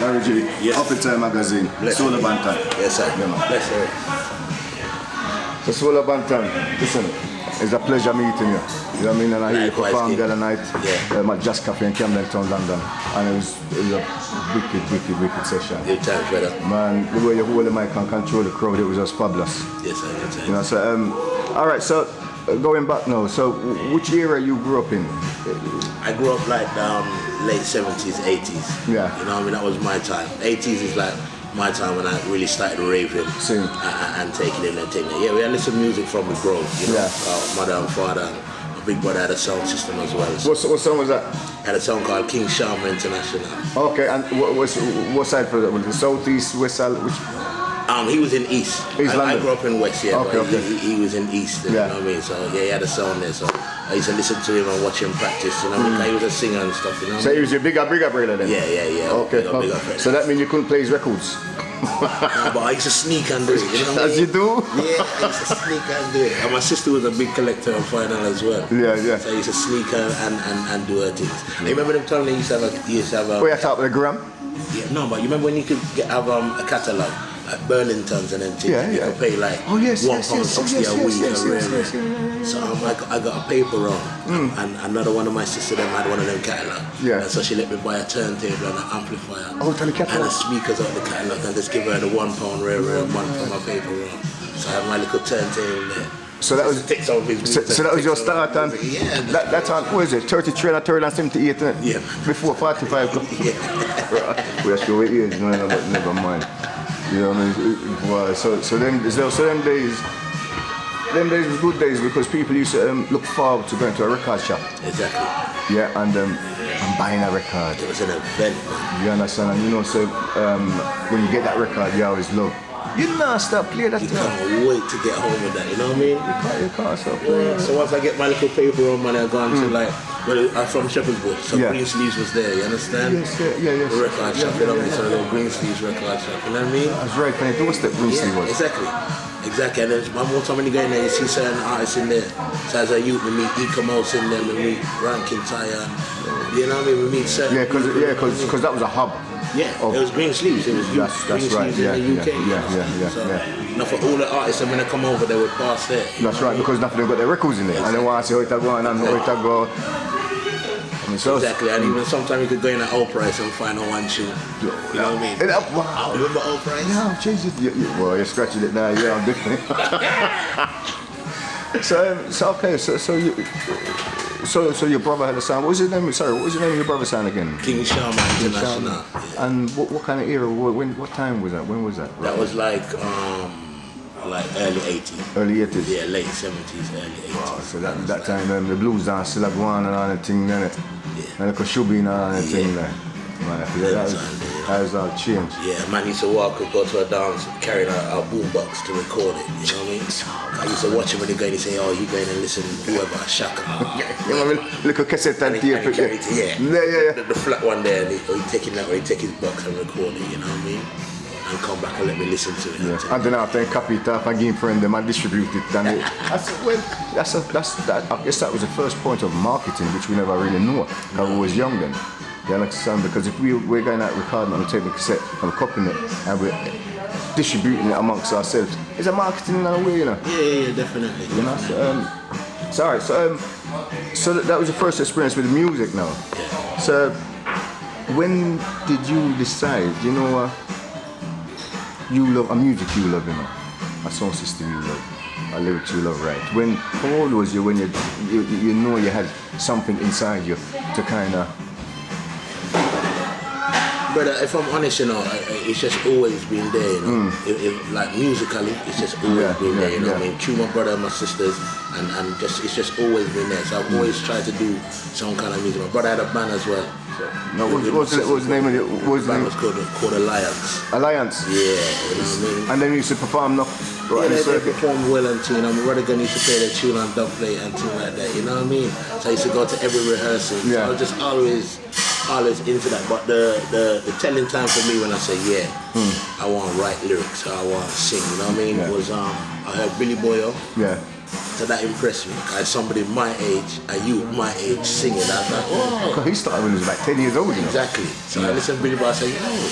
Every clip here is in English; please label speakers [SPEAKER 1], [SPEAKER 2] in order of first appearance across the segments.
[SPEAKER 1] Larry G,
[SPEAKER 2] Yes.
[SPEAKER 1] Upintime magazine, Solo Banton.
[SPEAKER 2] Yes, sir.
[SPEAKER 1] Yeah, man.
[SPEAKER 2] Bless her.
[SPEAKER 1] So Solo Banton, listen, it's a pleasure meeting you. You know what I mean? And I hear you
[SPEAKER 2] Likewise,
[SPEAKER 1] perform
[SPEAKER 2] King.
[SPEAKER 1] the other night at Jazz Cafe in Camden Town, London. And it was a wicked session.
[SPEAKER 2] Good times, brother.
[SPEAKER 1] Man, the way you hold the mic and control the crowd, it was just fabulous.
[SPEAKER 2] Yes, sir. Good times.
[SPEAKER 1] You know, so, alright, so going back now, so which era you grew up in?
[SPEAKER 2] I grew up like late 70s, 80s.
[SPEAKER 1] Yeah.
[SPEAKER 2] You know what I mean? That was my time. 80s is like my time when I really started raving
[SPEAKER 1] Same.
[SPEAKER 2] and taking it and taking it. Yeah, we had listened to music from the grove, you know.
[SPEAKER 1] Yeah.
[SPEAKER 2] Mother and father. My big brother had a sound system as well.
[SPEAKER 1] What song was that?
[SPEAKER 2] Had a song called King Sharma International.
[SPEAKER 1] Okay, and what side for that? Was it southeast, west side? Which?
[SPEAKER 2] He was in East.
[SPEAKER 1] East
[SPEAKER 2] I
[SPEAKER 1] London.
[SPEAKER 2] grew up in West, yeah,
[SPEAKER 1] Okay,
[SPEAKER 2] but
[SPEAKER 1] okay.
[SPEAKER 2] he was in East, you know what I mean? So yeah, he had a sound there, so I used to listen to him and watch him practice, you know what I mean? He was a singer and stuff, you know what I
[SPEAKER 1] So
[SPEAKER 2] mean?
[SPEAKER 1] he was your bigger brother then?
[SPEAKER 2] Yeah.
[SPEAKER 1] Okay,
[SPEAKER 2] Big up,
[SPEAKER 1] so that means you couldn't play his records?
[SPEAKER 2] Nah, but I used to sneak and do it, you know what I mean?
[SPEAKER 1] As you do?
[SPEAKER 2] Yeah, I used to sneak and do it. And my sister was a big collector of vinyl as well.
[SPEAKER 1] Yeah.
[SPEAKER 2] So I used to sneak and do her things. I remember them telling me you used to have a
[SPEAKER 1] Oh, yeah, top of the gram?
[SPEAKER 2] yeah, no, but you remember when you could have a catalogue at Burlington's and then you could pay like £1.60 a week. So I got a paper round and another one of my sisters them had one of them catalogue.
[SPEAKER 1] Yeah.
[SPEAKER 2] And so she let me buy a turntable and an amplifier
[SPEAKER 1] tell the catalogue.
[SPEAKER 2] and the speakers out the catalogue and just give her the £1 rare month for my paper round. So I have my little turntable there.
[SPEAKER 1] So that was
[SPEAKER 2] Take some of his
[SPEAKER 1] so that was your start and
[SPEAKER 2] yeah,
[SPEAKER 1] that time, what is it, 33 and 30 and 78, innit?
[SPEAKER 2] Yeah.
[SPEAKER 1] Before 45.
[SPEAKER 2] yeah.
[SPEAKER 1] We're sure it is, no, but never mind. You know what I mean? Wow. So them days was good days because people used to look forward to going to a record shop.
[SPEAKER 2] Exactly.
[SPEAKER 1] Yeah, and buying a record.
[SPEAKER 2] It was an event, man.
[SPEAKER 1] You understand? And you know, so when you get that record, you always love. You not stop playing that.
[SPEAKER 2] You can't wait to get home with that, you know what I mean?
[SPEAKER 1] You can't stop playing.
[SPEAKER 2] Yeah, so once I get my little paper on money, I've gone to like, I'm from Shepherd's Bush, so Green Sleeves was there, you understand?
[SPEAKER 1] Yes.
[SPEAKER 2] The record shop, you know what I mean? So a little Green Sleeves record shop, you know what I mean?
[SPEAKER 1] That's right, when it doorstep Green Sleeve was.
[SPEAKER 2] Exactly. And then one more time when you go in there, you see certain artists in there. So as a youth, we meet Ecomos in there, we meet Rankin Tyre, you know what I mean? We meet certain
[SPEAKER 1] because that was a hub.
[SPEAKER 2] Yeah, it was Green Sleeves. It was
[SPEAKER 1] that's
[SPEAKER 2] Green
[SPEAKER 1] right.
[SPEAKER 2] Sleeves
[SPEAKER 1] Yeah,
[SPEAKER 2] in the UK.
[SPEAKER 1] yeah.
[SPEAKER 2] Now for all the artists, and when they come over, they would pass there.
[SPEAKER 1] That's right, because nothing got their records in there, and they want to see how it go and how it go. I mean, so
[SPEAKER 2] Exactly, and even sometimes you could go in at Old Price and find a one tune. You know what I mean?
[SPEAKER 1] Wow.
[SPEAKER 2] Remember Old Price?
[SPEAKER 1] Yeah, Jesus. Well, you're scratching it now. Yeah, I'm different. So your brother had a sound. What was his name? Sorry, what was the name of your brother's sound again?
[SPEAKER 2] King Sharma International.
[SPEAKER 1] Yeah. And what kind of era? What time was that? When was that?
[SPEAKER 2] That was like early 80s.
[SPEAKER 1] Early 80s.
[SPEAKER 2] Yeah, late 70s, early 80s.
[SPEAKER 1] Wow, so that time the blues dance still have gone and all that thing, innit?
[SPEAKER 2] Yeah.
[SPEAKER 1] And the shubby and all that thing, like. That was all changed.
[SPEAKER 2] Yeah, man used to go to a dance carrying a boombox to record it, you know what I mean? I used to watch him when they go and say, oh, you going and listen to whoever, Shaka.
[SPEAKER 1] You know what I mean? Little cassette and tape.
[SPEAKER 2] Yeah. The flat one there, and he'd take his box and record it, you know what I mean? And come back and let me listen to it.
[SPEAKER 1] Yeah. And then after copy it off and give friend them and distribute it. And I guess that was the first point of marketing, which we never really knew because we was young then. You understand? Because if we're going out recording on a tape cassette and we're copying it and we're distributing it amongst ourselves, it's a marketing in a way, you know.
[SPEAKER 2] Yeah, definitely.
[SPEAKER 1] You know. So alright. So that was your first experience with music now.
[SPEAKER 2] Yeah.
[SPEAKER 1] So when did you decide? You know, you love a music you love, you know, a song system you love, a lyrics you love, right? How old was you when you know you had something inside you to kind of?
[SPEAKER 2] Brother, if I'm honest, you know, it's just always been there, you know. Like musically, it's just always been there, you know. I mean, through my brother and my sisters, and it's just always been there. So I've always tried to do some kind of music. My brother had a band as well.
[SPEAKER 1] No, what's the name of it?
[SPEAKER 2] The band was called Alliance.
[SPEAKER 1] Alliance.
[SPEAKER 2] Yeah, you know what I mean.
[SPEAKER 1] And then you used to perform
[SPEAKER 2] They performed well and thing, you know. My brother used to play their tune on dub plate and things like that, you know what I mean? So I used to go to every rehearsal. So I was just always into that. But the telling time for me when I say I want to write lyrics, or I want to sing, you know what I mean? Was I heard Billy Boyle So that impressed me. As somebody my age, and you my age singing, I was like, oh.
[SPEAKER 1] Because he started when he was like 10 years old, you know.
[SPEAKER 2] Exactly. So I listened to Billy Boy say, oh,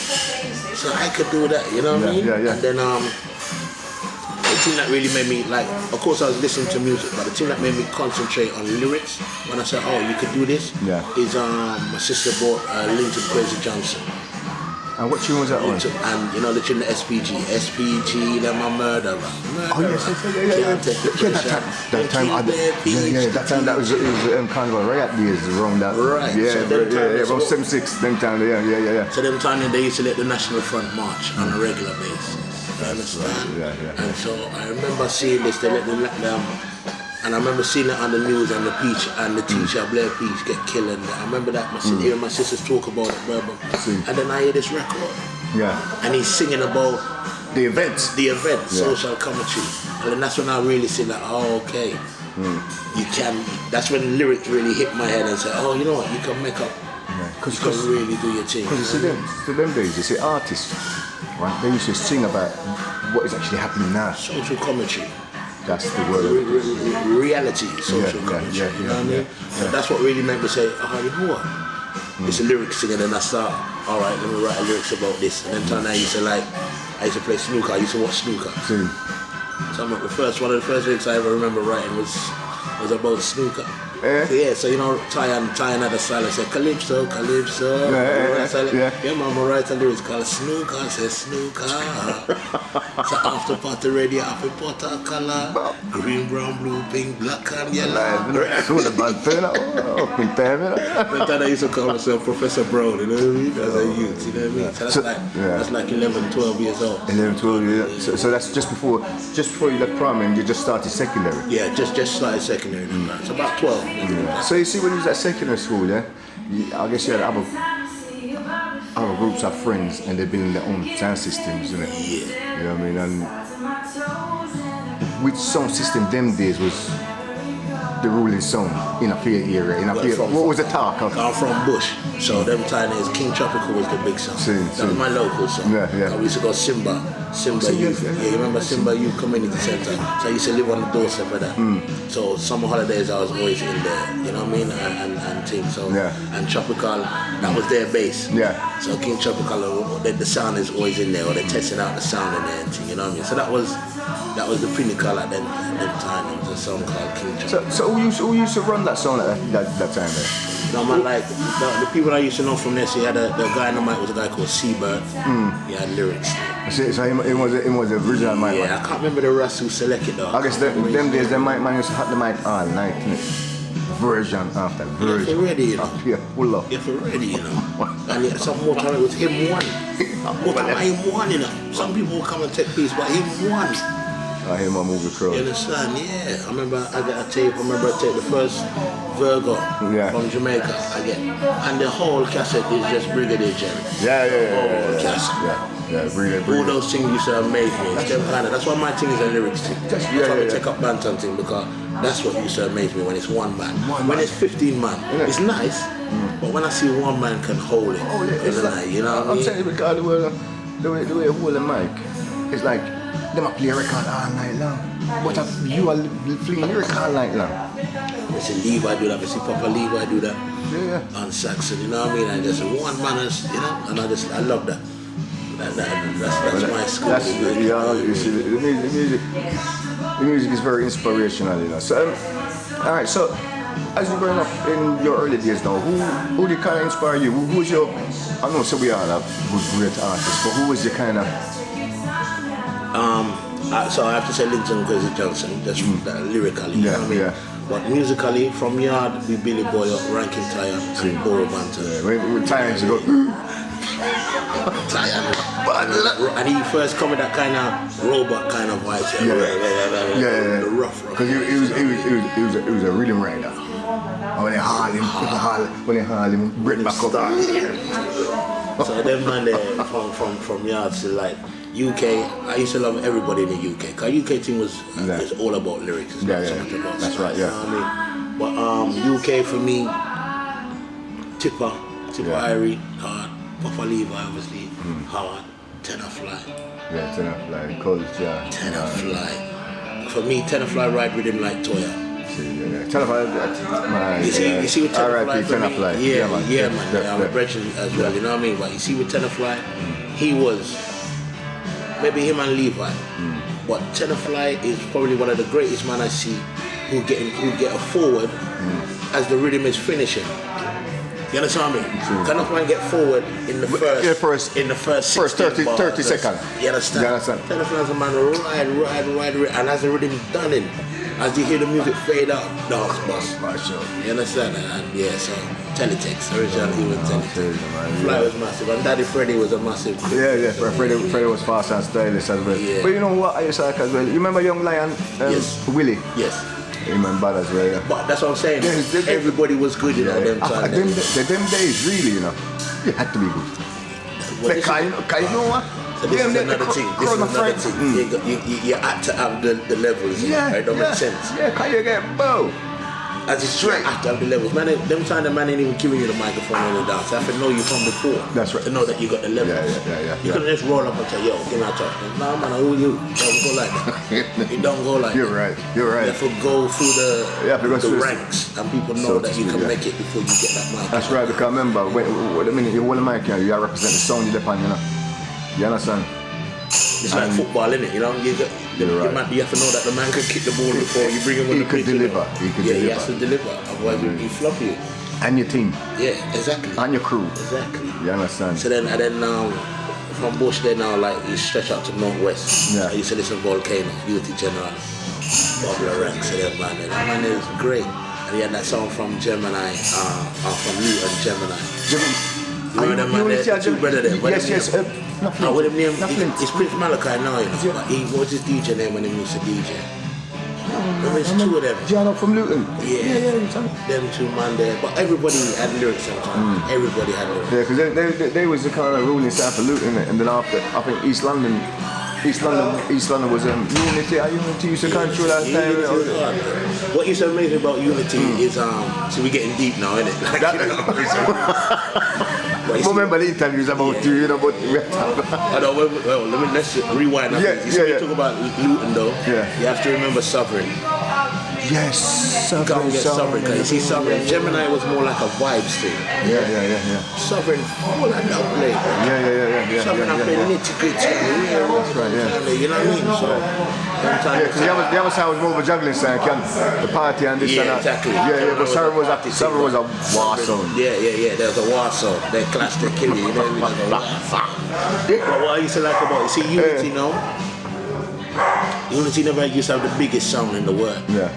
[SPEAKER 2] so I could do that, you know what I mean?
[SPEAKER 1] Yeah.
[SPEAKER 2] And then the thing that really made me, like, of course I was listening to music, but the thing that made me concentrate on lyrics, when I said, oh, you could do this, is my sister bought Linton Kwesi Johnson.
[SPEAKER 1] And what tune was that on?
[SPEAKER 2] And you know the tune, the SPG, them a murderer.
[SPEAKER 1] Oh yes,
[SPEAKER 2] Can't take the pressure.
[SPEAKER 1] that time that was kind of a riot days around that.
[SPEAKER 2] Right.
[SPEAKER 1] Yeah, about 76, them time, yeah.
[SPEAKER 2] So them time they used to let the National Front march on a regular basis. You understand?
[SPEAKER 1] Yeah.
[SPEAKER 2] And so I remember seeing this, they let them, and I remember seeing it on the news and the teacher Blair Peach get killed, and I remember that hearing my sisters talk about it, and then I hear this record.
[SPEAKER 1] Yeah.
[SPEAKER 2] And he's singing about
[SPEAKER 1] the event,
[SPEAKER 2] social commentary. And then that's when I really see that, oh, okay. You can, that's when the lyrics really hit my head and say, oh, you know what, you can make up. You can really do your thing.
[SPEAKER 1] Because to them days, you see artists, right, they used to sing about what is actually happening now.
[SPEAKER 2] Social commentary.
[SPEAKER 1] That's the word.
[SPEAKER 2] Reality, social commentary. You know what I mean? So that's what really made me say, oh, you know what? It's a lyric singing, and I start, all right, let me write lyrics about this. And then I used to play snooker. I used to watch snooker. So one of the first lyrics I ever remember writing was about snooker. So you know, Tyan had a style, I said Calypso. Yeah, mama write a lyrics called Snooker, I said Snooker. So after party ready, apple butter color, green, brown, blue, pink, black and yellow.
[SPEAKER 1] Solo Banton, Upintime.
[SPEAKER 2] Then I used to call myself Professor Brown, you know what I mean? As a youth, you know what I mean? So that's like 11, 12 years old.
[SPEAKER 1] 11, 12 years. So that's just before you left primary and you just started secondary.
[SPEAKER 2] Yeah, just started secondary. It's about 12.
[SPEAKER 1] Yeah. So you see, when you was at secondary school, I guess you had other groups of friends, and they've been in their own sound systems, isn't it?
[SPEAKER 2] Yeah.
[SPEAKER 1] You know what I mean? And which sound system them days was the ruling sound in a fair area? What was the talk?
[SPEAKER 2] I'm from Bush, so them time is King Tropical was the big sound. That was my local song.
[SPEAKER 1] Yeah.
[SPEAKER 2] We used to go Simba Youth. Yeah, you remember Simba Youth Community Center? So I used to live on the doorstep of that. So summer holidays I was always in there, you know what I mean? And things. So and Tropical, that was their base.
[SPEAKER 1] Yeah.
[SPEAKER 2] So King Tropical, the sound is always in there, or they're testing out the sound in there and thing, you know what I mean? So that was the pinnacle at them time. It was a song called King Tropical.
[SPEAKER 1] So who used to run that song at that time there?
[SPEAKER 2] No man, like the people I used to know from there, so he had the guy in the mic was a guy called Seabird. He had lyrics.
[SPEAKER 1] So it was the original mic.
[SPEAKER 2] Yeah, I can't remember the Russ who selected though.
[SPEAKER 1] I guess them days the mic man used to have the mic all night, version after version.
[SPEAKER 2] Yeah, for ready, you know.
[SPEAKER 1] Yeah, full up.
[SPEAKER 2] Yeah, for ready, you know. And yeah, some more time it was him one. More time him one, you know. Some people will come and take peace, but him one.
[SPEAKER 1] I hear my movie crowd.
[SPEAKER 2] You understand? Yeah. I remember I got a tape. I remember I take the first Virgo from Jamaica. And the whole cassette is just Brigadier Jerry.
[SPEAKER 1] Yeah.
[SPEAKER 2] Cassette.
[SPEAKER 1] Yeah, Brigadier.
[SPEAKER 2] All those things used to amaze me. It's them kind of, that's why my thing is a lyrics thing. That's why we take up Banton thing, because that's what used to amaze me when it's one man. When it's 15 man, it's nice. But when I see one man can hold it, it's like, you know what I mean?
[SPEAKER 1] I'm telling you, because the way you hold the mic, it's like them a play a record all night long. But you are playing a record all night long.
[SPEAKER 2] I see Levi do that, I see Papa Levi do that on Saxon, you know what I mean? And just one man, you know, and I love that. That's my school.
[SPEAKER 1] You see, the music is very inspirational, you know. So, all right, so as you're growing up in your early days now, who did kind of inspire you? Who was your, I know, so we all have good, great artists, but who was your kind of...
[SPEAKER 2] So I have to say Linton Kwesi Johnson, just lyrically, you know what I mean? But musically, from Yard, we Billy Boy up, Ranking Tire, and Solo Banton.
[SPEAKER 1] When times you go...
[SPEAKER 2] And he first come with that kind of robot kind of voice. The rough.
[SPEAKER 1] Because he was a rhythm rider. And when they haul him, break back up.
[SPEAKER 2] So them man there from Yards to like UK, I used to love everybody in the UK. Cause UK team was all about lyrics. It's not so much about
[SPEAKER 1] that's right,
[SPEAKER 2] you know what I mean? But UK for me, Tipper Irie, hard. Papa Levi obviously, hard. Tenor Fly.
[SPEAKER 1] Yeah, Tenor Fly, College,
[SPEAKER 2] Tenor Fly. for me, Tenafly ride with him like Toya.
[SPEAKER 1] Tenafly,
[SPEAKER 2] You see with Tenafly for me,
[SPEAKER 1] Tenafly.
[SPEAKER 2] yeah, man. I'm a brethren as well, you know what I mean? But you see with Tenafly, he was maybe him and Levi. But Tenafly is probably one of the greatest man I see who get a forward as the rhythm is finishing. You understand me? Tenafly get forward in the first
[SPEAKER 1] 30 seconds.
[SPEAKER 2] You understand? Tenafly's a man ride, and as the rhythm is done in, as you hear the music fade out, dance bust. You understand? And yeah, so Teletext, originally he was Teletext. Fly was massive, and Daddy Freddy was a massive.
[SPEAKER 1] Yeah, Freddy was fast and stylish as well.
[SPEAKER 2] Yeah.
[SPEAKER 1] But you know what I used to like as well? You remember Young Lion?
[SPEAKER 2] Yes.
[SPEAKER 1] Willie?
[SPEAKER 2] Yes.
[SPEAKER 1] You remember that as well, yeah.
[SPEAKER 2] But that's what I'm saying. Everybody was good, you know, them time.
[SPEAKER 1] Them days, really, you know, you had to be good. Can you know what?
[SPEAKER 2] So this is another thing. You had to have the levels, right? It don't make sense.
[SPEAKER 1] Yeah, can you get bow?
[SPEAKER 2] As it's straight, you have to have the levels. Man, them time the man ain't even giving you the microphone in the dance. I have to know you from before.
[SPEAKER 1] That's right.
[SPEAKER 2] To know that you got the levels. You couldn't just roll up and say, yo, give me a touch. No, man, who you? It don't go like that. It don't go like that.
[SPEAKER 1] You're right.
[SPEAKER 2] You have to go through the ranks and people know that you can make it before you get that mic.
[SPEAKER 1] That's right, because remember, wait a minute, you hold the mic here, you represent the sound you depend, you know. You understand?
[SPEAKER 2] It's like football, innit? You know, you have to know that the man can kick the ball before you bring him on the pitch. He has to deliver, otherwise he flop you.
[SPEAKER 1] And your team.
[SPEAKER 2] Yeah, exactly.
[SPEAKER 1] And your crew.
[SPEAKER 2] Exactly.
[SPEAKER 1] You understand?
[SPEAKER 2] So then from Bush there now, like you stretch out to Northwest.
[SPEAKER 1] Yeah.
[SPEAKER 2] I used to listen to Volcano, Unity General, Bobby Ranks, and that man is great. And he had that song from Gemini, from Luton, Gemini. You know that man there, two brother there.
[SPEAKER 1] Yes.
[SPEAKER 2] What his name? It's Prince Malachi now, you know. But he was his DJ name when he used to DJ. Remember, it's two of them.
[SPEAKER 1] Gianno from Luton.
[SPEAKER 2] Yeah. Them two man there. But everybody had lyrics sometimes. Everybody had lyrics.
[SPEAKER 1] Yeah, because they was the kind of ruling side for Luton, and then after, I think East London was Unity used to control that time.
[SPEAKER 2] What used to amaze me about Unity is so we're getting deep now, innit?
[SPEAKER 1] Remember the interviews about you, you know, but
[SPEAKER 2] I know. Well, let's rewind. You talk about Luton though.
[SPEAKER 1] Yeah.
[SPEAKER 2] You have to remember Sovereign.
[SPEAKER 1] Yes,
[SPEAKER 2] Sovereign. Because you see, Sovereign, Gemini was more like a vibes thing.
[SPEAKER 1] Yeah.
[SPEAKER 2] Sovereign, full and up play.
[SPEAKER 1] Yeah.
[SPEAKER 2] Sovereign, I play nitty-gritty.
[SPEAKER 1] That's right, yeah.
[SPEAKER 2] You know what I mean? So,
[SPEAKER 1] because the other side was more of a juggling side, the party and this and that.
[SPEAKER 2] Exactly.
[SPEAKER 1] Yeah, but Sovereign was a war song.
[SPEAKER 2] Yeah. There's a war song. They clash, they kill you. You know what I mean? But what I used to like about it, see, Unity now. Unity never used to have the biggest sound in the world.
[SPEAKER 1] Yeah.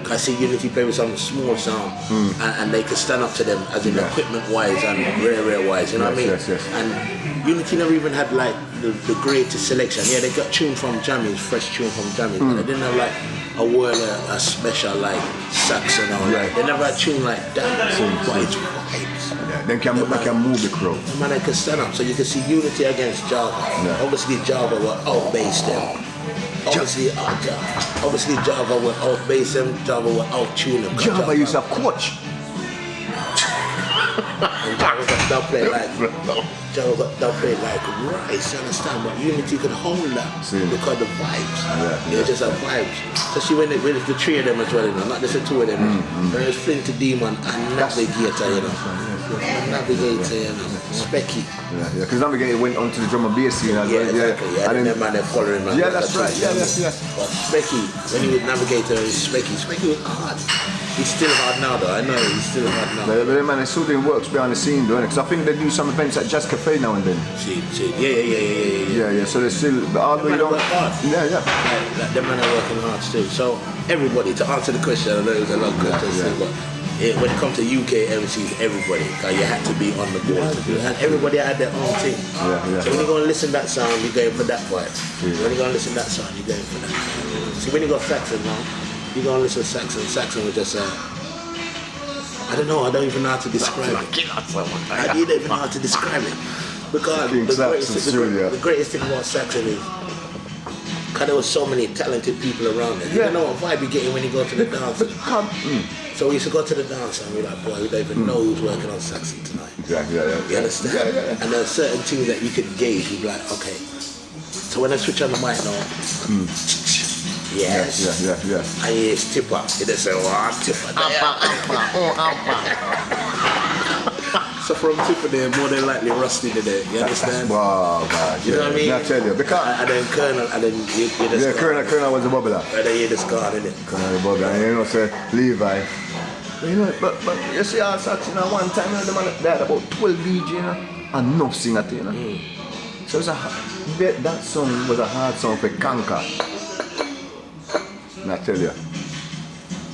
[SPEAKER 2] I see Unity play with some small sound and they could stand up to them as in equipment wise and rare wise, you know what I mean?
[SPEAKER 1] Yes.
[SPEAKER 2] And Unity never even had like the greatest selection. Yeah, they got tune from Jammies, fresh tune from Jammies, but they didn't have like a word, a special like sax and all that. They never had tune like that, but it's vibes.
[SPEAKER 1] Yeah, they can move the crowd.
[SPEAKER 2] Man, they can stand up, so you can see Unity against Java.
[SPEAKER 1] Yeah.
[SPEAKER 2] Obviously Java were out-based them. Obviously Java were out-based them, Java were out-tune them.
[SPEAKER 1] Java used to have coach.
[SPEAKER 2] And Java got downplayed like rice, you understand? But Unity could hold that because the vibes. It's just a vibes. Especially when it's the three of them as well, you know, not just the two of them. When it's Flint, Demon and Navigator, you know. Navigator, you know. Specky.
[SPEAKER 1] Yeah, because Navigator went on to the drum and bass scene as well.
[SPEAKER 2] Exactly. Yeah, and then man, they're following man.
[SPEAKER 1] Yeah, that's right. Yeah.
[SPEAKER 2] But Specky, when he was Navigator, Specky was hard. He's still hard now though, I know he's still hard now.
[SPEAKER 1] But man, they're still doing works behind the scene, don't they? Because I think they do some events at Jazz Cafe now and then.
[SPEAKER 2] Yeah.
[SPEAKER 1] So they're still, but although you don't...
[SPEAKER 2] Work hard.
[SPEAKER 1] Yeah.
[SPEAKER 2] Like, them men are working hard still. So everybody, to answer the question, I know it was a long question, but when it comes to UK MCs, everybody, because you had to be on the board to do it. And everybody had their own thing.
[SPEAKER 1] Yeah.
[SPEAKER 2] So when you go and listen to that sound, you're going for that vibe. When you go and listen to that sound, you're going for that. See, when you got Saxon now, you go and listen to Saxon. Saxon was just I don't know, I don't even know how to describe it. I don't even know how to describe it. Because the greatest thing about Saxon is, because there were so many talented people around there. You don't know what vibe you're getting when you go to the dance. So we used to go to the dance and we're like, boy, we don't even know who's working on Saxon tonight.
[SPEAKER 1] Exactly,
[SPEAKER 2] You understand?
[SPEAKER 1] Yeah.
[SPEAKER 2] And there are certain things that you could gauge. You'd be like, okay. So when I switch on the mic now, Yes.
[SPEAKER 1] Yeah.
[SPEAKER 2] And it's tipper. It just say, oh, tipper. So from tipper there, more than likely rusty today. You understand?
[SPEAKER 1] Wow, man.
[SPEAKER 2] You know what I mean?
[SPEAKER 1] I tell you, because
[SPEAKER 2] and then Colonel, and then you just
[SPEAKER 1] Colonel was a bubbler.
[SPEAKER 2] And then you just gone, innit?
[SPEAKER 1] Colonel the bubbler, and you know, say Levi. But, you know, but you see, I was you know, one time, you know, the man they had about 12 DJ, you know, and no singer, you know. So it was that song was a hard song for conquer. And I tell you.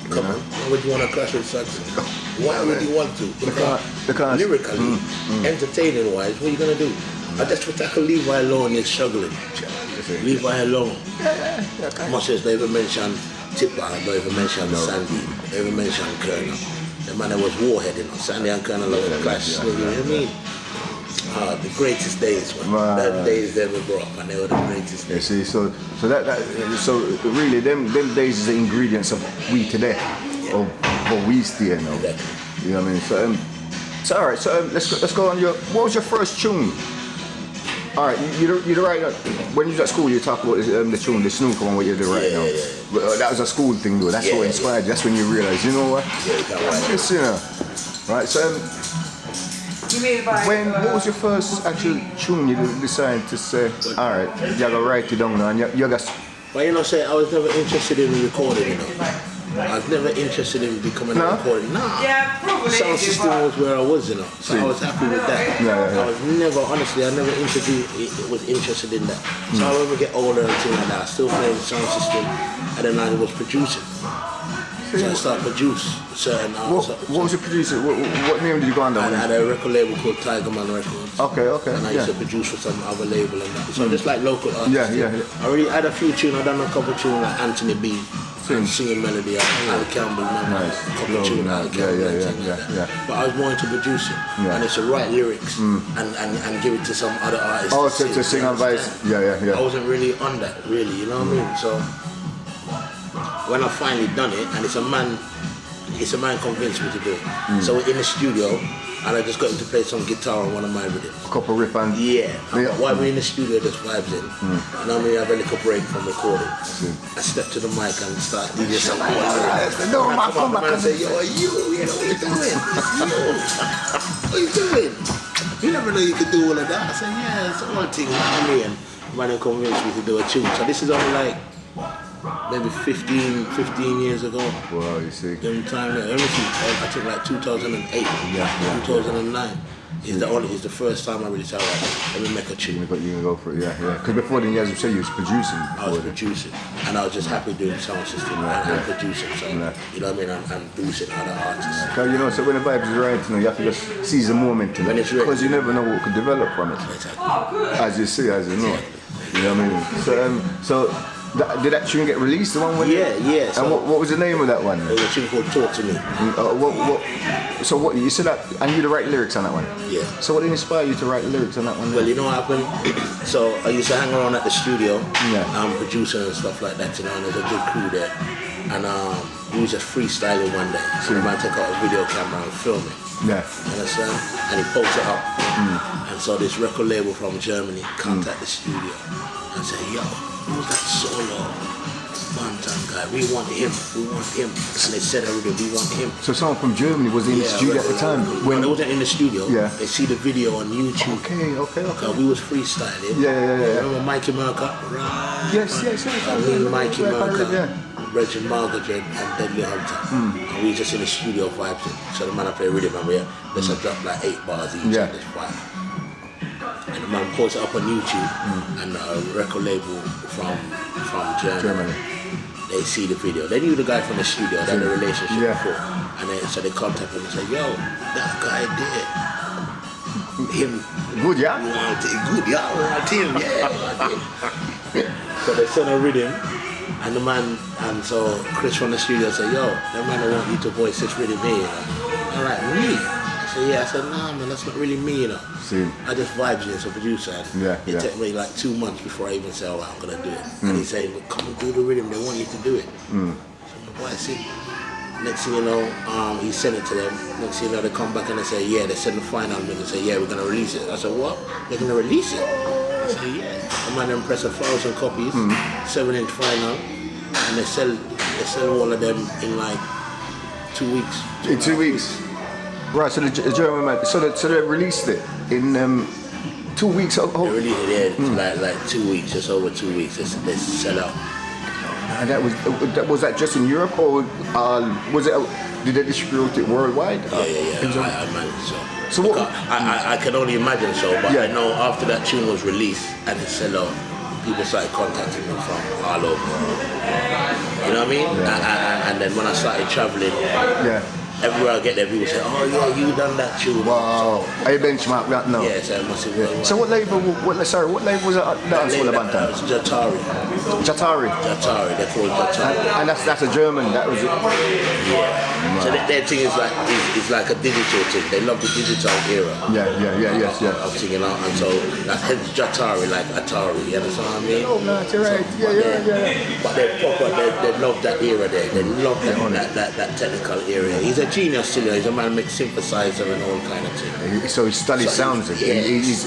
[SPEAKER 2] Come on, why would you want to clash with Saxon? Why would you want to?
[SPEAKER 1] Because
[SPEAKER 2] lyrically, entertaining wise, what are you gonna do? I just for tackle Levi alone is struggling. Levi alone.
[SPEAKER 1] Yeah.
[SPEAKER 2] Much as they even mentioned Tipper, they even mentioned Sandy, they even mentioned Colonel. The man that was warhead, you know, Sandy and Colonel of the clash. You know what I mean? The greatest days, man. The days they were brought up, and they were the greatest days.
[SPEAKER 1] You see, so really, them days is the ingredients of we today, or we still know.
[SPEAKER 2] Exactly.
[SPEAKER 1] You know what I mean? So all right. So let's go on your. What was your first tune? All right, you're right. When you was at school, you talk about the tune, the snooker one, what you do right now. Yeah. That was a school thing, though. That's what inspired you. That's when you realized, you know what?
[SPEAKER 2] Yeah, you can't write.
[SPEAKER 1] Yes, you know. Right. So. What was your first actual tune you decided to say, alright, you gotta write it down now and you gotta...
[SPEAKER 2] But you know, say I was never interested in recording, you know. I was never interested in becoming a recording. Nah. Yeah, probably. Sound system was where I was, you know. So I was happy with that.
[SPEAKER 1] Yeah.
[SPEAKER 2] I was never, honestly, I never was interested in that. So I when we get older and things like that, I still playing sound system, and then I was producing. So I started produce certain artists.
[SPEAKER 1] What was your producer? What name did you go under?
[SPEAKER 2] I had a record label called Tigerman Records.
[SPEAKER 1] Okay.
[SPEAKER 2] And I used to produce for some other label and that. So just like local artists.
[SPEAKER 1] Yeah.
[SPEAKER 2] I already had a few tunes. I done a couple tunes like Anthony B. Singing melody, Ali Campbell,
[SPEAKER 1] nice.
[SPEAKER 2] couple of tunes, Ali Campbell and things like that. But I was more into producing, and it's to write lyrics and give it to some other artists.
[SPEAKER 1] Oh, to sing and vice. Yeah.
[SPEAKER 2] I wasn't really on that, really, you know what I mean? So when I finally done it, and it's a man convinced me to do it. So we're in the studio, and I just got him to play some guitar on one of my rhythms.
[SPEAKER 1] Couple riff and...
[SPEAKER 2] Yeah. While we're in the studio, just vibes in. And then we have a little break from recording. I step to the mic and start DJ something.
[SPEAKER 1] No, I come back
[SPEAKER 2] and say, yo, what are you doing? What are you doing? You never know you could do all of that. I said, yeah, it's all thing with me. And the man convinced me to do a tune. So this is only like maybe 15 years ago.
[SPEAKER 1] Wow, you see.
[SPEAKER 2] Them time, everything, I think like 2008, 2009. It's the first time I really said, right, let me make a tune.
[SPEAKER 1] You can go for it, yeah. Because before then, as you say, you was producing.
[SPEAKER 2] I was producing, and I was just happy doing sound system and producing. So, you know what I mean, and boosting other artists.
[SPEAKER 1] Because, you know, so when the vibes is right, you know, you have to just seize the moment.
[SPEAKER 2] When it's ready.
[SPEAKER 1] Because you never know what could develop from it.
[SPEAKER 2] Exactly.
[SPEAKER 1] As you see, as you know. You know what I mean? So did that tune get released? The one with
[SPEAKER 2] Yeah.
[SPEAKER 1] So and what was the name of that one?
[SPEAKER 2] It was a tune called Talk to Me.
[SPEAKER 1] So what you said that, and you to write lyrics on that one?
[SPEAKER 2] Yeah.
[SPEAKER 1] So what inspired you to write lyrics on that one?
[SPEAKER 2] Well, you know what happened? So I used to hang around at the studio,
[SPEAKER 1] Yeah.
[SPEAKER 2] Producing and stuff like that, you know, and there's a good crew there. And we was just freestyling one day. So the man took out a video camera and film it.
[SPEAKER 1] Yeah.
[SPEAKER 2] You understand? And he posted it up. And so this record label from Germany contacted the studio and said, yo, who's that Solo Banton guy? We want him. And they said everything, we want him.
[SPEAKER 1] So someone from Germany was in the studio at the time?
[SPEAKER 2] When they wasn't in the studio,
[SPEAKER 1] Yeah.
[SPEAKER 2] they see the video on YouTube.
[SPEAKER 1] Okay.
[SPEAKER 2] We was freestyling.
[SPEAKER 1] Yeah.
[SPEAKER 2] Remember Mikey Merker? Right.
[SPEAKER 1] Yes.
[SPEAKER 2] Me, Mikey Merker,
[SPEAKER 1] Yeah.
[SPEAKER 2] Reggie Margaret and Deadly Hunter. And we just in the studio vibing. So the man I play rhythm and let's drop like 8 bars each
[SPEAKER 1] Yeah.
[SPEAKER 2] on this vibe. And the man posts it up on YouTube and a record label from Germany. They see the video. They knew the guy from the studio, they had a relationship before. And so they contact him and say, yo, that guy did. Him.
[SPEAKER 1] Good, yeah?
[SPEAKER 2] We want it. Good, yeah, I want him, yeah. So they sent a rhythm. And the man, and so Chris from the studio said, yo, that man I want you to voice this really me, you know. I'm like, me? I said, yeah. I said, nah, man, that's not really me, you know.
[SPEAKER 1] See.
[SPEAKER 2] I just vibes you as a producer. And it took me like 2 months before I even said, all right, I'm going to do it. And he said, well, come and do the rhythm, they want you to do it. So my boy said, next thing you know, he sent it to them. Next thing you know, they come back and they say, yeah, they send the final album and say, yeah, we're going to release it. I said, what? They're going to release it? I said, yeah. The man then pressed 1,000 copies, 7-inch final. and they sell all of them in like 2 weeks.
[SPEAKER 1] In 2 weeks. Right, so the German man, so they released it in 2 weeks.
[SPEAKER 2] They released it like 2 weeks, just over 2 weeks. They sell out.
[SPEAKER 1] And was that just in Europe, or was it? Did they distribute it worldwide?
[SPEAKER 2] Yeah. I imagine so.
[SPEAKER 1] So what?
[SPEAKER 2] I can only imagine so, but I know after that tune was released and it sell out, people started contacting me from all over. You know what I mean?
[SPEAKER 1] Yeah.
[SPEAKER 2] And then when I started traveling, everywhere I get there, people say, "Oh yeah, you done that tune."
[SPEAKER 1] Wow. I benchmark that now.
[SPEAKER 2] Yeah, so it must have been.
[SPEAKER 1] So what label? What was that? That Solo Banton.
[SPEAKER 2] That was Jatari.
[SPEAKER 1] Jatari.
[SPEAKER 2] They call it Jatari.
[SPEAKER 1] And that's a German. That was it.
[SPEAKER 2] Yeah. So their thing is like a digital thing. They love the digital era.
[SPEAKER 1] Yes.
[SPEAKER 2] Of singing out, and so that's hence Jatari, like Atari. You understand what I mean?
[SPEAKER 1] Oh no, you're right. Yeah.
[SPEAKER 2] But they're proper. They love that era there. They love that technical era. He's a genius still. He's a man who makes synthesizer and all kind of thing.
[SPEAKER 1] So he studies sounds. He's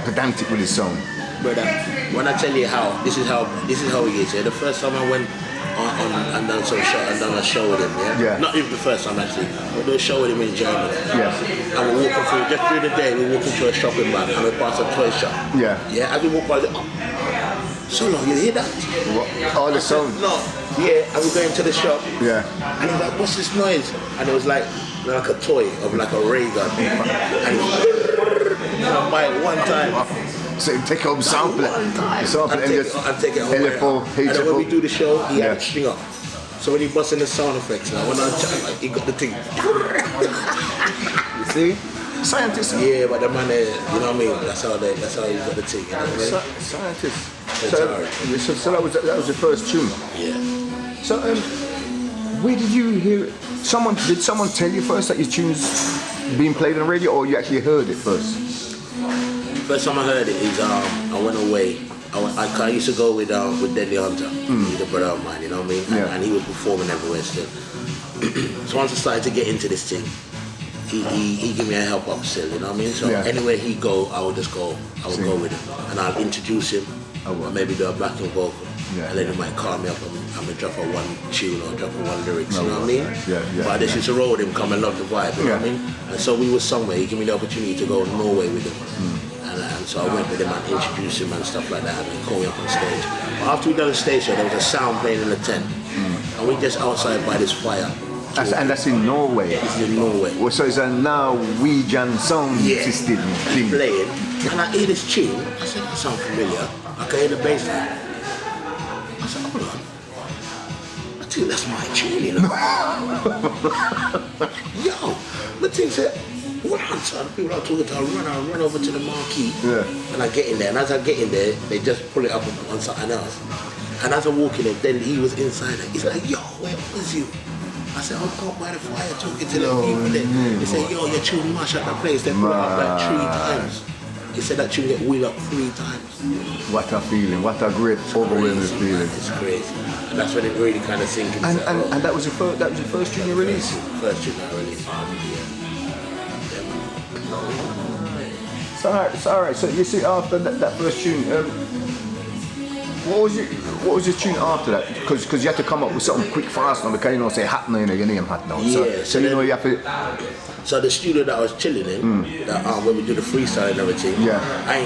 [SPEAKER 1] pedantic with his sound.
[SPEAKER 2] But when I tell you this is how he is. Yeah? The first time I went on and done a show with him. Yeah. Not even the first time actually. I did a show with him in Germany.
[SPEAKER 1] Yes.
[SPEAKER 2] And we're walking through just through the day. We're walking through a shopping mall and we passed a toy shop.
[SPEAKER 1] Yeah.
[SPEAKER 2] Yeah. As we walk by, Solo, you hear that?
[SPEAKER 1] What? All the sound.
[SPEAKER 2] No. Yeah. And we're going to the shop.
[SPEAKER 1] Yeah.
[SPEAKER 2] And he's like, "What's this noise?" And it was like a toy of like a ray gun. And I buy it one time.
[SPEAKER 1] So you take home sample it.
[SPEAKER 2] And take it home.
[SPEAKER 1] LFO,
[SPEAKER 2] and then when we do the show, he had
[SPEAKER 1] Yeah.
[SPEAKER 2] it string up. So when he busts in the sound effects now, when I chat, he got the thing.
[SPEAKER 1] You see? Scientists.
[SPEAKER 2] Yeah, but the man, you know what I mean? That's how he got the thing. You know what I mean?
[SPEAKER 1] Scientists.
[SPEAKER 2] That's
[SPEAKER 1] So that was the first tune.
[SPEAKER 2] Yeah.
[SPEAKER 1] So where did you hear it? Did someone tell you first that your tune's being played on the radio, or you actually heard it first?
[SPEAKER 2] First time I heard it is I went away. I used to go with Deadly Hunter. He's a brother of mine, you know what I mean? And he was performing everywhere still. So once I started to get into this thing, he gave me a help up still, you know what I mean? So anywhere he go, I would just go. I would go with him, and I'll introduce him, or maybe do a backing vocal, and then he might call me up and I'm gonna drop a one tune or drop a one lyrics, you know what I mean?
[SPEAKER 1] Yeah.
[SPEAKER 2] But I just used to roll with him, come and love the vibe, you know what I mean? And so we was somewhere. He gave me the opportunity to go to Norway with him. And so I went with him and introduced him and stuff like that, and he called me up on stage. But after we done the stage show, there was a sound playing in the tent, and we just outside by this fire.
[SPEAKER 1] And that's in Norway.
[SPEAKER 2] It's in Norway.
[SPEAKER 1] Well, so it's a Norwegian sound system thing.
[SPEAKER 2] Playing, and I hear this tune. I said, "That sounds familiar." I can hear the bass line. I said, "Hold on, I think that's my tune, you know." Yo, the thing said, "What on?" So the people are talking to, I run over to the marquee, and I get in there. And as I get in there, they just pull it up on something else. And as I walk in there, then he was inside it. He's like, "Yo, where was you?" I said, "I'm caught by the fire talking to the people there." He said, "Yo, your tune mash at the place." They put it up like 3 times. He said that tune get wheeled up 3 times.
[SPEAKER 1] What a feeling! What a great overwhelming feeling!
[SPEAKER 2] It's crazy, and that's when it really kind of sinks in.
[SPEAKER 1] And that was your first tune you released.
[SPEAKER 2] First tune I released.
[SPEAKER 1] It's all right. So you see, after that first tune, what was your tune after that? Because you had to come up with something quick, fast, now because you know say hot now, your name hot now. So you know you have to.
[SPEAKER 2] So the studio that I was chilling in, when we do the freestyle and everything, I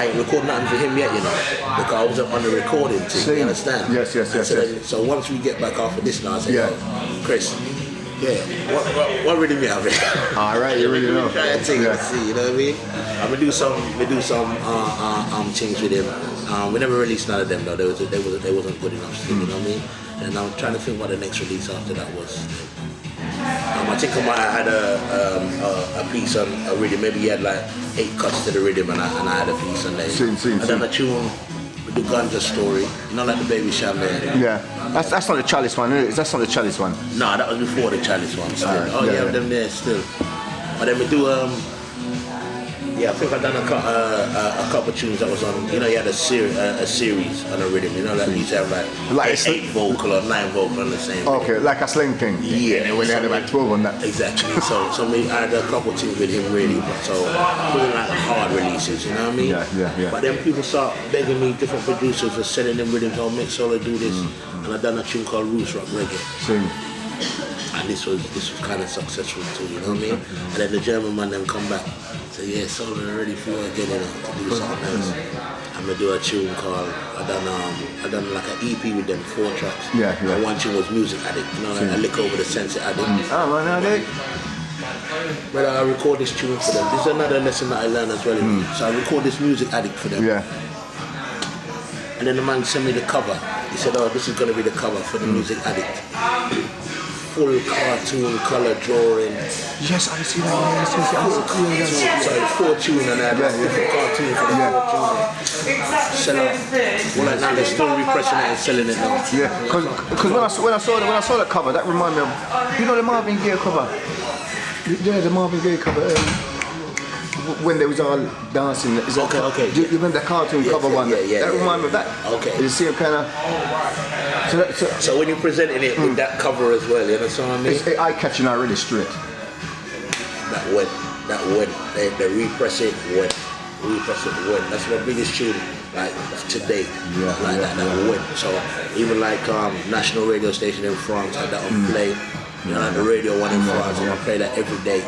[SPEAKER 2] ain't recording nothing for him yet, you know, because I wasn't on the recording team. You understand?
[SPEAKER 1] Yes.
[SPEAKER 2] So once we get back after this now, I said, "Yo, Chris, what rhythm you have here?"
[SPEAKER 1] All right, you really know.
[SPEAKER 2] Try to see, you know what I mean? I'm gonna do some things with him. We never released none of them though. They wasn't good enough still, you know what I mean? And I'm trying to think what the next release after that was. I think I might have had a piece on a rhythm. Maybe he had like 8 cuts to the rhythm, and I had a piece on there. I done a tune with the Ganja Story, not like the Baby Champagne.
[SPEAKER 1] Yeah, that's not the Chalice one, is it? That's not the Chalice one.
[SPEAKER 2] No, that was before the Chalice one. Still. Them there still. But then we do Yeah, I think I done a couple of tunes that was on. You know, you had a series on a rhythm. You know, like you used to have like eight vocal or 9 vocal on the same.
[SPEAKER 1] Okay, like a sling thing.
[SPEAKER 2] Yeah,
[SPEAKER 1] and when they had about 12 on that.
[SPEAKER 2] Exactly. so I had a couple of tunes with him really. So doing like hard releases. You know what I mean?
[SPEAKER 1] Yeah.
[SPEAKER 2] But then people start begging me, different producers for sending them rhythms. I'll make Solo do this, and I done a tune called Roots Rock Reggae.
[SPEAKER 1] Sing.
[SPEAKER 2] And this was kind of successful too, you know what I mean? And then the German man then come back, say, yeah, Solo ready for you again, you know, to do something else. I'm gonna do a tune called, I done like an EP with them, 4 tracks.
[SPEAKER 1] Yeah.
[SPEAKER 2] And one tune was Music Addict, you know, like I lick over the Sense Addict. But I record this tune for them. This is another lesson that I learned as well. So I record this Music Addict for them.
[SPEAKER 1] Yeah.
[SPEAKER 2] And then the man sent me the cover. He said, oh, this is gonna be the cover for the Music Addict. Full cartoon, colour drawing.
[SPEAKER 1] Yes, I see that.
[SPEAKER 2] So it's 4 tunes and I had different cartoons for the 4 tunes. Sell out. Well, like now they're still repressing it and selling it now.
[SPEAKER 1] Yeah, because when I saw that cover, that reminded me of, you know, the Marvin Gaye cover. Yeah, the Marvin Gaye cover. When they was all dancing.
[SPEAKER 2] Okay.
[SPEAKER 1] Do you remember the cartoon cover one? That reminded me of that.
[SPEAKER 2] Okay.
[SPEAKER 1] You see, kind of.
[SPEAKER 2] So when you're presenting it with that cover as well, you know what I mean?
[SPEAKER 1] It's eye-catching already straight.
[SPEAKER 2] That went. They repress it went. That's my biggest tune, like today. That went. So even like national radio station in France had that on play. You know, like the radio one in France, and I play that every day.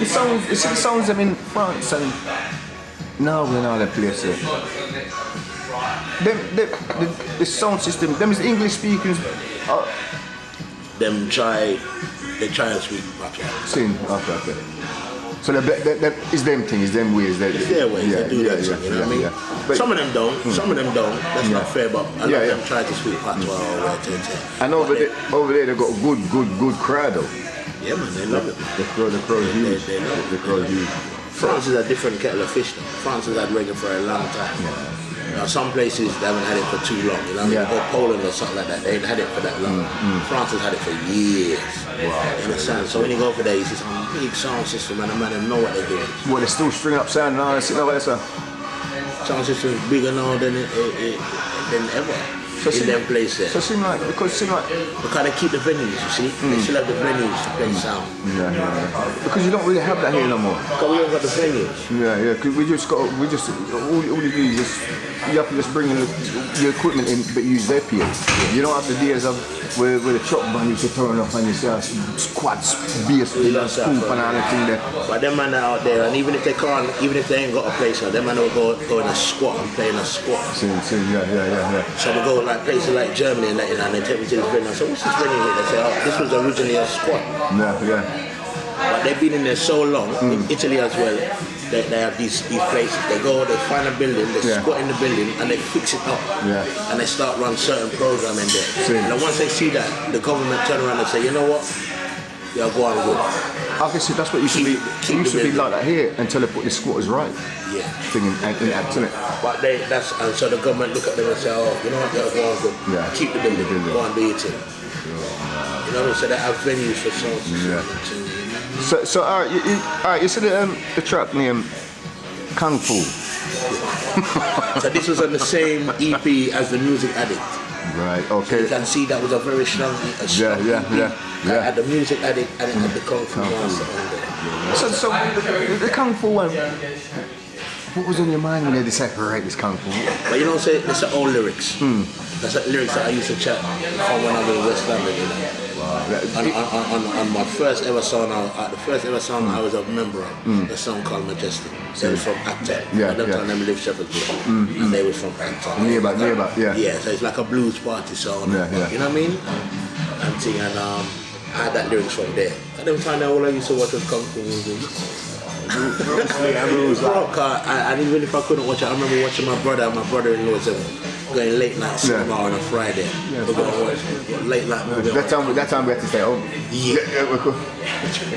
[SPEAKER 1] It sounds them in France and now in all the places. The sound system, them is English speakers.
[SPEAKER 2] They try and speak patois.
[SPEAKER 1] Sing, okay. So that is them thing, is them ways.
[SPEAKER 2] It's their ways, they do that thing, you know what I mean? But some of them don't, that's not fair, but a lot of them try to speak patois or whatever.
[SPEAKER 1] And over there they got good crowd though.
[SPEAKER 2] Yeah man, they love it.
[SPEAKER 1] The crowd is huge. They love the crowd huge.
[SPEAKER 2] France is a different kettle of fish though. France has had reggae for a long time. Now, some places they haven't had it for too long, you know what I mean? Or Poland or something like that, they ain't had it for that long. France has had it for years. Wow. You understand? So when you go over there, you see some big sound system and the man know what they're doing.
[SPEAKER 1] Well, they're still stringing up sound and all that,
[SPEAKER 2] Sound system is bigger now than ever. So in them places.
[SPEAKER 1] So because
[SPEAKER 2] they keep the venues, you see? They still have the venues to play sound.
[SPEAKER 1] Because you don't really have that here no more.
[SPEAKER 2] Because we don't got the venues.
[SPEAKER 1] Because all you do is you have to just bring in your equipment in, but use their PA. You don't have the days of where the truck band used to turn up and you see squats, bass, scoop and all that thing there.
[SPEAKER 2] But them man are out there, and even if they ain't got a place, them man will go in a squat and play in a squat.
[SPEAKER 1] Yeah.
[SPEAKER 2] So we go like places like Germany and they take me to this venue. So what's this venue here? They say, oh, this was originally a squat. But they've been in there so long, in Italy as well, they have these places. They go, they find a building, they squat in the building and they fix it up. And they start run certain program in there. And then once they see that, the government turn around and say, you know what? Yeah, go on good.
[SPEAKER 1] Obviously that's what used to be like that here until they put the squatters right. Thing in acting it.
[SPEAKER 2] But and so the government look at them and say, oh, you know what, yeah, go on good. Keep the building, go and do your thing. You know, so they have venues for songs.
[SPEAKER 1] So all right, you said the track name Kung Fu.
[SPEAKER 2] So this was on the same EP as the Music Addict.
[SPEAKER 1] Right. Okay.
[SPEAKER 2] So you can see that was a very strong EP. At the Music Addict and at the Kung Fu Master on there.
[SPEAKER 1] So the Kung Fu one. What was on your mind when they decided to write this Kung Fu?
[SPEAKER 2] But you know, say it's the old lyrics. That's the lyrics that I used to chat from when I was in West London, you know. On my first ever song, I was a member of, a song called Majestic. They was from Acton. At that time, they lived Shepherd's Bush, and they was from Acton.
[SPEAKER 1] Nearby,
[SPEAKER 2] yeah. So it's like a blues party song. You know what I mean? And I had that lyrics from there. At the time, all I used to watch was Kung Fu movies. And even if I couldn't watch it, I remember watching my brother and my brother-in-law going late night cinema on a Friday. We're going to watch late night movie.
[SPEAKER 1] That time we had to stay home.
[SPEAKER 2] I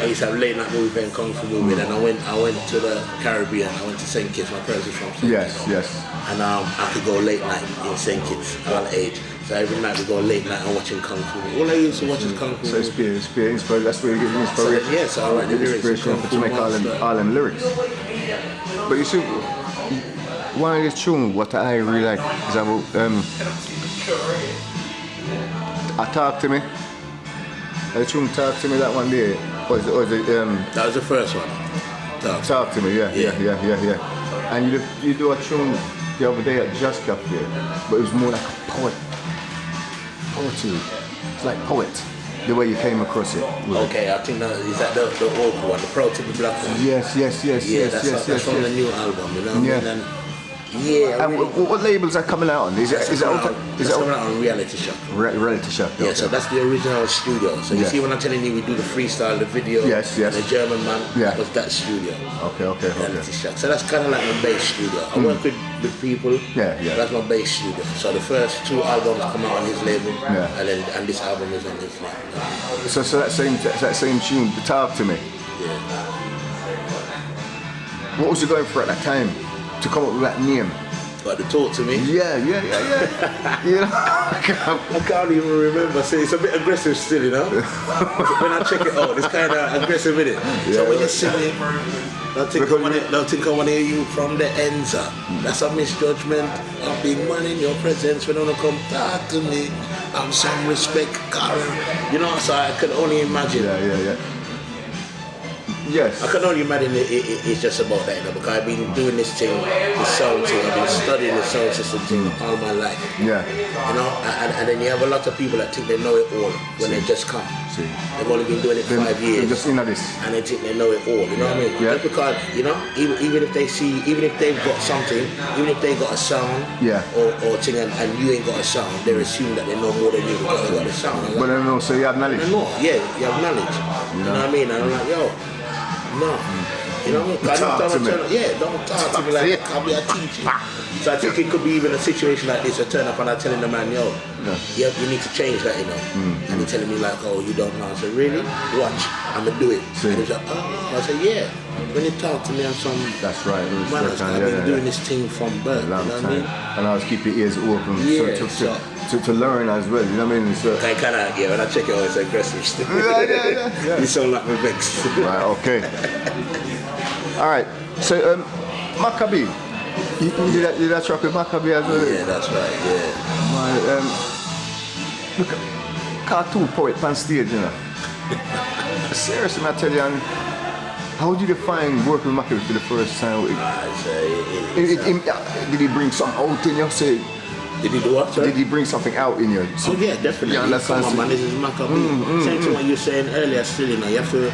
[SPEAKER 2] used to have late night movie playing Kung Fu movie, and I went to the Caribbean. I went to St. Kitts. My parents were from St. Kitts.
[SPEAKER 1] Yes.
[SPEAKER 2] And I could go late night in St. Kitts at that age. So So every night we go late night and watching Kung Fu. All I used to watch is Kung Fu.
[SPEAKER 1] So it's peer inspiration. That's where you get the inspiration.
[SPEAKER 2] So, yeah, so I write the lyrics.
[SPEAKER 1] Inspiration to make all them lyrics. But you see, one of the tunes, what I really like is about Talk to Me. The tune Talk to Me, that one there. Or is it,
[SPEAKER 2] that was the first one.
[SPEAKER 1] Talk to Me, yeah. And you do a tune the other day at Just Cafe, but it was more like a poetry. It's like poet, the way you came across it.
[SPEAKER 2] Okay, I think that is that the old one, the Prototype Black one.
[SPEAKER 1] Yes.
[SPEAKER 2] That's on the new album, you know what I mean?
[SPEAKER 1] And what labels are coming out on? Is it
[SPEAKER 2] coming out on Reality Shock.
[SPEAKER 1] Reality Shock.
[SPEAKER 2] Yeah, so that's the original studio. So you see when I'm telling you we do the freestyle, the video,
[SPEAKER 1] and
[SPEAKER 2] the German man was that studio.
[SPEAKER 1] Okay.
[SPEAKER 2] Reality Shock. So that's kind of like my bass studio. I work with people.
[SPEAKER 1] Yeah.
[SPEAKER 2] That's my bass studio. So the first 2 albums come out on his label, and this album is on his label.
[SPEAKER 1] So that same tune, Talk to Me.
[SPEAKER 2] Yeah.
[SPEAKER 1] What was you going for at that time to come up with that name?
[SPEAKER 2] But to talk to me.
[SPEAKER 1] Yeah. You know,
[SPEAKER 2] I can't even remember. See, it's a bit aggressive still, you know. When I check it out, it's kind of aggressive, isn't it? So when you're singing, they'll think I want to hear you from the ends. That's a misjudgment. I've been one in your presence. When you come talk to me, have some respect, Karen. You know, so I can only imagine.
[SPEAKER 1] Yeah. Yes.
[SPEAKER 2] I can only imagine it's just about that, you know, because I've been doing this thing, the sound thing, I've been studying the sound system thing all my life.
[SPEAKER 1] Yeah.
[SPEAKER 2] You know, and then you have a lot of people that think they know it all when they just come.
[SPEAKER 1] See.
[SPEAKER 2] They've only been doing it 5 years.
[SPEAKER 1] Just into this.
[SPEAKER 2] And they think they know it all, you know what I mean?
[SPEAKER 1] Yeah.
[SPEAKER 2] Just because, you know, even if they've got something, even if they got a sound, or thing, and you ain't got a sound, they assume that they know more than you because they got the sound.
[SPEAKER 1] But I don't know, so you have knowledge.
[SPEAKER 2] You have knowledge. You know what I mean? And I'm like, yo, no. You know what I mean? Don't talk to me like I'll be a teacher. So I think it could be even a situation like this. I turn up and I telling the man, yo, you need to change that, you know. And he's telling me like, oh, you don't know. I said, really? Watch, I'm gonna do it. And he's like, oh. I said, yeah. When you talk to me on some manners, I've been doing this thing from birth. You know what I mean?
[SPEAKER 1] And I was keep your ears open to learn as well. You know what I mean? So
[SPEAKER 2] I kind of when I check it out, it's aggressive still.
[SPEAKER 1] Yeah.
[SPEAKER 2] You sound like my vex.
[SPEAKER 1] Right. Okay. All right. So Maccabee, you did that track with Maccabee as well?
[SPEAKER 2] Yeah, that's right. Yeah.
[SPEAKER 1] Look, cartoon poet on stage, you know. Seriously, I tell you, and how did you find working with Maccabee for the first time? Did he bring something out in you? Say,
[SPEAKER 2] did he do what, sir?
[SPEAKER 1] Did he bring something out in you?
[SPEAKER 2] Oh yeah, definitely. Come on, man, this is Maccabee. Same thing what you were saying earlier, still, you know, you have to,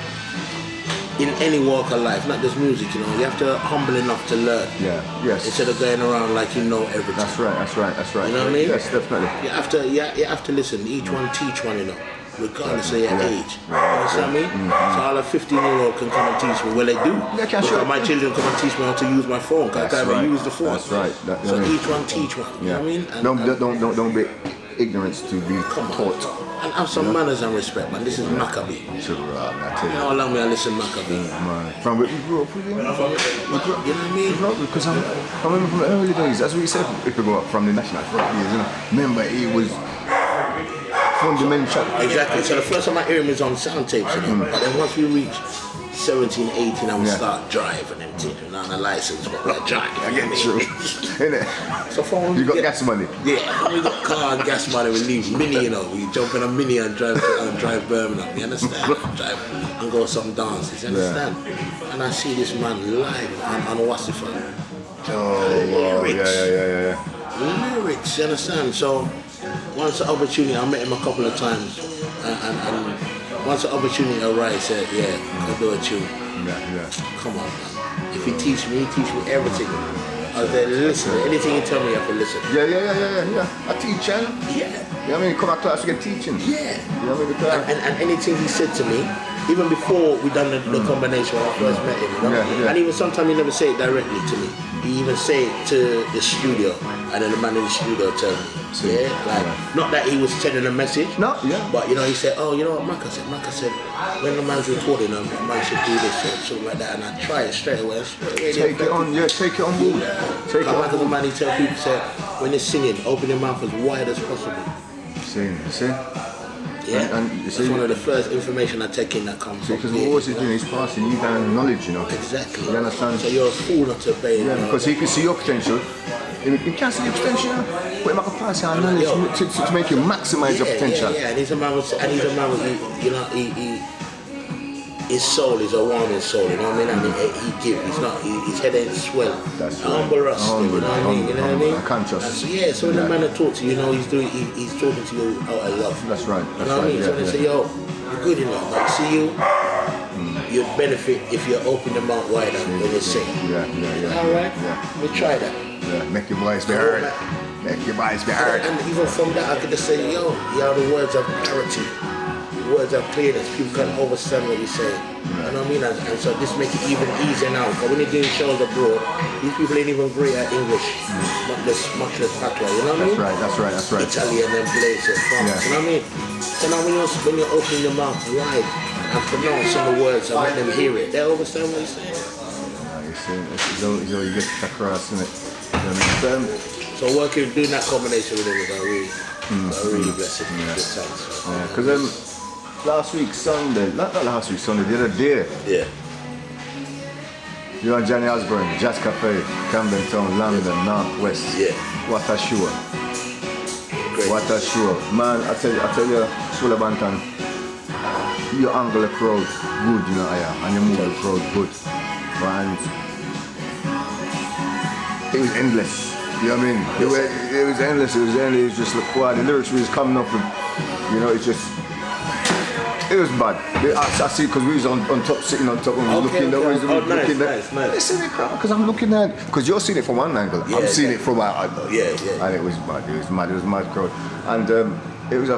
[SPEAKER 2] in any walk of life, not just music, you know, you have to humble enough to learn.
[SPEAKER 1] Yeah, yes.
[SPEAKER 2] Instead of going around like you know everything.
[SPEAKER 1] That's right.
[SPEAKER 2] You know what I mean?
[SPEAKER 1] Yes, definitely.
[SPEAKER 2] You have to listen. Each one teach one, you know, regardless of your age. You understand me? So all a 15-year-old can come and teach me. Well, they do. Because my children come and teach me how to use my phone. Because I can't even use the phone.
[SPEAKER 1] That's right.
[SPEAKER 2] So each one teach one. You know what I mean?
[SPEAKER 1] Don't be ignorance to be taught.
[SPEAKER 2] And have some manners and respect, man. This is Maccabee. You know how long me I listen Maccabee?
[SPEAKER 1] From where we grew up with him.
[SPEAKER 2] You know what I mean?
[SPEAKER 1] Because I remember from the early days, as we said, if we go up from the national front years, you know, remember he was fundamental.
[SPEAKER 2] Exactly. So the first time I hear him is on sound tapes, you know. But then once we reach 17, 18, I would start driving and taking on a license, but I drive.
[SPEAKER 1] I get true. Innit?
[SPEAKER 2] So
[SPEAKER 1] you got gas money?
[SPEAKER 2] Yeah, we got car and gas money, we leave Mini, you know. We jump in a Mini and drive Birmingham, you understand? Drive and go some dances, you understand? And I see this man live on Wassifon.
[SPEAKER 1] Oh, wow. Yeah.
[SPEAKER 2] Lyrics, you understand? So once the opportunity, I met him a couple of times, and once the opportunity arrived, he said, I'll do a tune.
[SPEAKER 1] Yeah.
[SPEAKER 2] Come on, man. If he teach me everything. I was there, listen. Anything you tell me, I have to listen.
[SPEAKER 1] Yeah. I teach, you know?
[SPEAKER 2] Yeah.
[SPEAKER 1] You know what I mean? Come out class to get teaching.
[SPEAKER 2] Yeah.
[SPEAKER 1] You know what I mean?
[SPEAKER 2] And anything he said to me, even before we done the combination when I first met him, you know?
[SPEAKER 1] Yeah.
[SPEAKER 2] And even sometimes he never say it directly to me. He even say it to the studio, and then the man in the studio tell me. Not that he was sending a message.
[SPEAKER 1] No,
[SPEAKER 2] But you know, he said, oh, you know what Macca said? Macca said, when the man's recording, a man should do this, something like that, and I try it straight away.
[SPEAKER 1] Take it on board. Take it on board.
[SPEAKER 2] The man he tell people, say, when they're singing, open your mouth as wide as possible.
[SPEAKER 1] You see?
[SPEAKER 2] Yeah,
[SPEAKER 1] And you
[SPEAKER 2] that's
[SPEAKER 1] see,
[SPEAKER 2] one of the first information I take in that comes from.
[SPEAKER 1] because what he's doing, he's passing you down knowledge, you know.
[SPEAKER 2] Exactly.
[SPEAKER 1] You understand?
[SPEAKER 2] So you're a fool not to obey.
[SPEAKER 1] Yeah, because he can see your potential. He can't see your potential, but he can pass you on knowledge to make you maximize your potential.
[SPEAKER 2] Yeah, and he's a man with, you know, his soul is a warming soul, you know what I mean? And he gives, his head ain't swell.
[SPEAKER 1] That's right.
[SPEAKER 2] Humble rusty, you know what I mean? You know what I mean?
[SPEAKER 1] Conscious.
[SPEAKER 2] So when the man that talks to you, you know, he's talking to you out of love.
[SPEAKER 1] That's right.
[SPEAKER 2] You know what I mean? So they say, yo, you're good enough. Like, see you, you'd benefit if you open your mouth wider when you sing.
[SPEAKER 1] Yeah.
[SPEAKER 2] Alright?
[SPEAKER 1] Yeah.
[SPEAKER 2] We try that.
[SPEAKER 1] Yeah. Make your voice be heard. Make your voice be heard.
[SPEAKER 2] And even from that, I could just say, yo, you have the words of clarity. Words are clearness, people can understand what you say. You know what I mean? And so this makes it even easier now. Because when you're doing shows abroad, these people ain't even great at English, much less patois. You know what I mean?
[SPEAKER 1] That's right.
[SPEAKER 2] Italian and places, France. You know what I mean? So now when you're opening your mouth wide and pronouncing the words and let them hear it, they understand what you're saying.
[SPEAKER 1] You get across, isn't it? You know what I mean?
[SPEAKER 2] So doing that combination with him was a really blessing. Good times.
[SPEAKER 1] Yeah, because last week Sunday, not last week Sunday, the other day.
[SPEAKER 2] Yeah.
[SPEAKER 1] You and Johnny Osborne, Jazz Cafe, Camden Town, London, North West.
[SPEAKER 2] Yeah.
[SPEAKER 1] What a show.
[SPEAKER 2] Great.
[SPEAKER 1] What a show. Man, I tell you, Solo Banton, you angle the crowd good, you know, and you move the crowd good. And it was endless. You know what I mean? It was endless. It was just like, wow, the lyrics was coming up and, you know, it was bad. I see, because we was on top, sitting on top, and we were looking at
[SPEAKER 2] nice.
[SPEAKER 1] Listen, because I'm looking at, because you're seeing it from one angle, I'm seeing it from out. And it was bad. It was mad crowd. And it was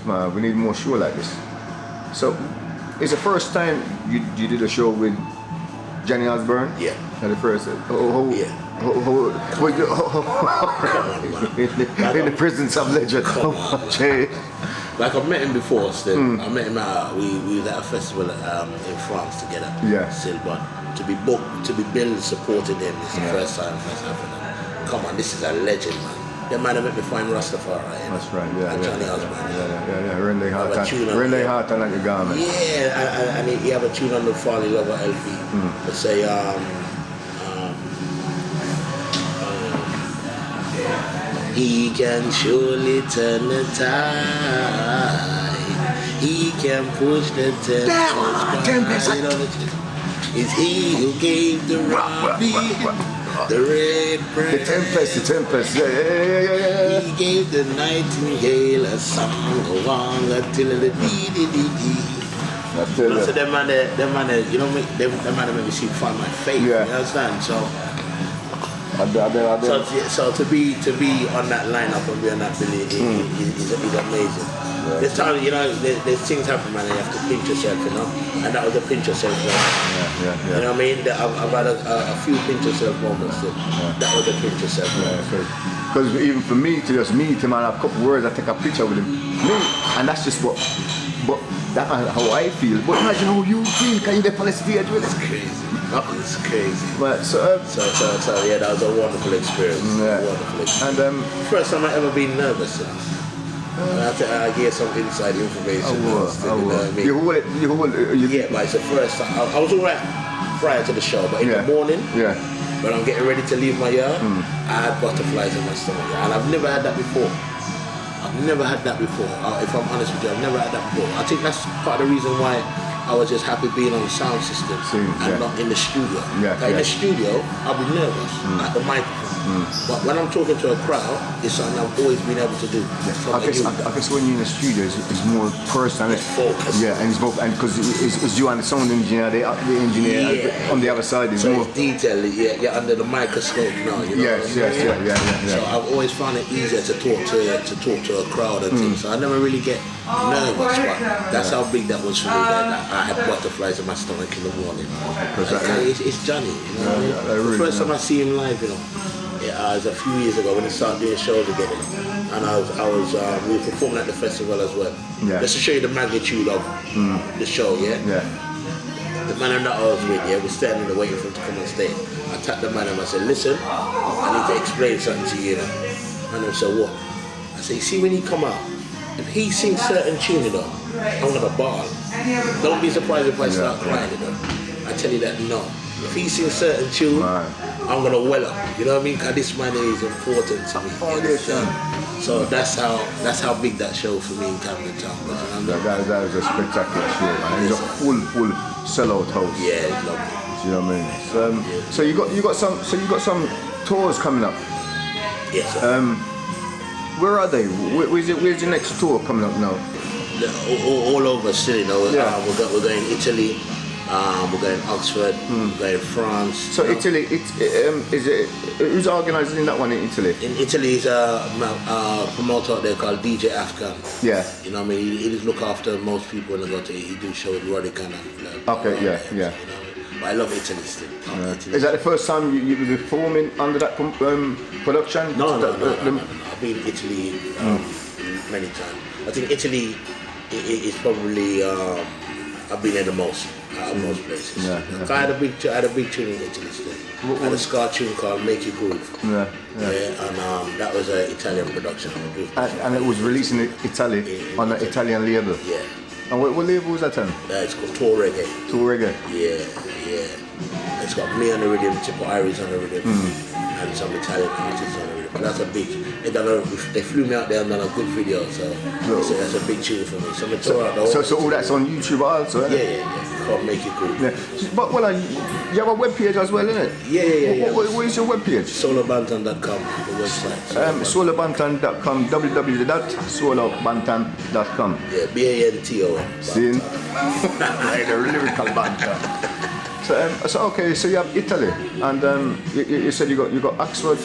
[SPEAKER 1] man, we need more show like this. So, it's the first time you did a show with Johnny Osborne?
[SPEAKER 2] Yeah.
[SPEAKER 1] And the first, in the presence of legend.
[SPEAKER 2] Like I've met him before still. I met him we was at a festival in France together.
[SPEAKER 1] Yeah.
[SPEAKER 2] Still, but to be booked, to be billed supporting him is the first time happening. Come on, this is a legend, man. That man that made me find Rastafari.
[SPEAKER 1] That's right, yeah.
[SPEAKER 2] And Johnny Osborne.
[SPEAKER 1] Yeah. Really hard and like a garment.
[SPEAKER 2] Yeah, and he have a tune on the Farley Lover LP. But say he can surely turn the tide. He can push the tempest. It's he who gave the Robbie the red bread.
[SPEAKER 1] The Tempest. Yeah.
[SPEAKER 2] He gave the nightingale a song along until the dee. So them man, you know, them man make me see find my faith.
[SPEAKER 1] Yeah.
[SPEAKER 2] You understand? So.
[SPEAKER 1] I did.
[SPEAKER 2] So to be on that lineup and be on that billy is amazing. Yeah. There's time, you know, there's things happen, man, and you have to pinch yourself, you know, and that was a pinch yourself moment.
[SPEAKER 1] Yeah.
[SPEAKER 2] You know what I mean? I've had a few pinch yourself moments. That was a pinch yourself moment.
[SPEAKER 1] Because even for me to just meet him and have a couple words, I take a picture with him. And that's just what. But that's how I feel. But imagine how you feel. Can you get on the stage with us?
[SPEAKER 2] Crazy. It's crazy.
[SPEAKER 1] But
[SPEAKER 2] so yeah, that was a wonderful experience.
[SPEAKER 1] Yeah.
[SPEAKER 2] Wonderful experience.
[SPEAKER 1] And
[SPEAKER 2] first time I ever been nervous. I gave some inside information. You know what I mean?
[SPEAKER 1] Yeah,
[SPEAKER 2] but it's the first time. I was alright prior to the show, but in the morning, when I'm getting ready to leave my yard, I had butterflies in my stomach, and I've never had that before. If I'm honest with you, I've never had that before. I think that's part of the reason why I was just happy being on the sound system and not in the studio. In the studio, I'll be nervous at the microphone. But when I'm talking to a crowd, it's something I've always been able to do.
[SPEAKER 1] I guess when you're in the studio, it's more personal.
[SPEAKER 2] It's focused.
[SPEAKER 1] Yeah, and it's both, and because it's you and the sound engineer, the engineer on the other side is more.
[SPEAKER 2] It's detail. You're under the microscope now. You know
[SPEAKER 1] Yes.
[SPEAKER 2] So I've always found it easier to talk to a crowd and things. So I never really get nervous, but that's how big that was for me. That I had butterflies in my stomach in the morning. It's Johnny. You know? The first time I see him live, you know. It was a few years ago when he started doing shows again, and we were performing at the festival as well. Just to show you the magnitude of the show, The man that I was with, we're standing there waiting for him to come on stage. I tapped the man and I said, listen, I need to explain something to you. And he said, what? I said, you see when he come out, if he sings certain tune, you know, I'm gonna bawl. Don't be surprised if I start crying, you know. I tell you that no. If he sings certain tune, I'm gonna well up. You know what I mean? Cause this man is important to me. So that's how big that show for me in Camden Town.
[SPEAKER 1] That was a spectacular show, man. It was a full sellout house.
[SPEAKER 2] Yeah, it's lovely.
[SPEAKER 1] Do you know what I mean? So you got some tours coming up.
[SPEAKER 2] Yes.
[SPEAKER 1] Where are they? Where's your next tour coming up now?
[SPEAKER 2] All over still, you know.
[SPEAKER 1] Yeah.
[SPEAKER 2] We're going Italy. We're going Oxford. We're going France.
[SPEAKER 1] So Italy, is it? Who's organising that one in Italy?
[SPEAKER 2] In Italy, is a promoter out there called DJ Afghan.
[SPEAKER 1] Yeah.
[SPEAKER 2] You know what I mean? He just look after most people when they go to. He do show with Roddy kind of.
[SPEAKER 1] Okay. Yeah.
[SPEAKER 2] You know? But I love Italy still. Italy.
[SPEAKER 1] Is that the first time you were performing under that production?
[SPEAKER 2] No. I've been in Italy many times. I think Italy is probably I've been there the most out of most places. I had a big tune in Italy still. I had a ska tune called Make You Groove. And that was an Italian production.
[SPEAKER 1] And it was released in Italy on an Italian label.
[SPEAKER 2] Yeah.
[SPEAKER 1] And what label was that on?
[SPEAKER 2] It's called Tour Reggae.
[SPEAKER 1] Tour Reggae.
[SPEAKER 2] Yeah. It's got me on the rhythm, Tipo Iris on the rhythm, and some Italian artists on the rhythm. But that's a big. They flew me out there and done a good video, so that's a big tune for me. So
[SPEAKER 1] all that's on YouTube also.
[SPEAKER 2] Yeah. Called Make It Cool.
[SPEAKER 1] Yeah. But you have a web page as well, isn't it?
[SPEAKER 2] Yeah.
[SPEAKER 1] What is your web page?
[SPEAKER 2] SoloBanton.com, the website.
[SPEAKER 1] SoloBanton.com, www.solobanton.com.
[SPEAKER 2] Yeah, BANTON.
[SPEAKER 1] See? Like the lyrical banter. So okay, so you have Italy, and you said you got Oxford.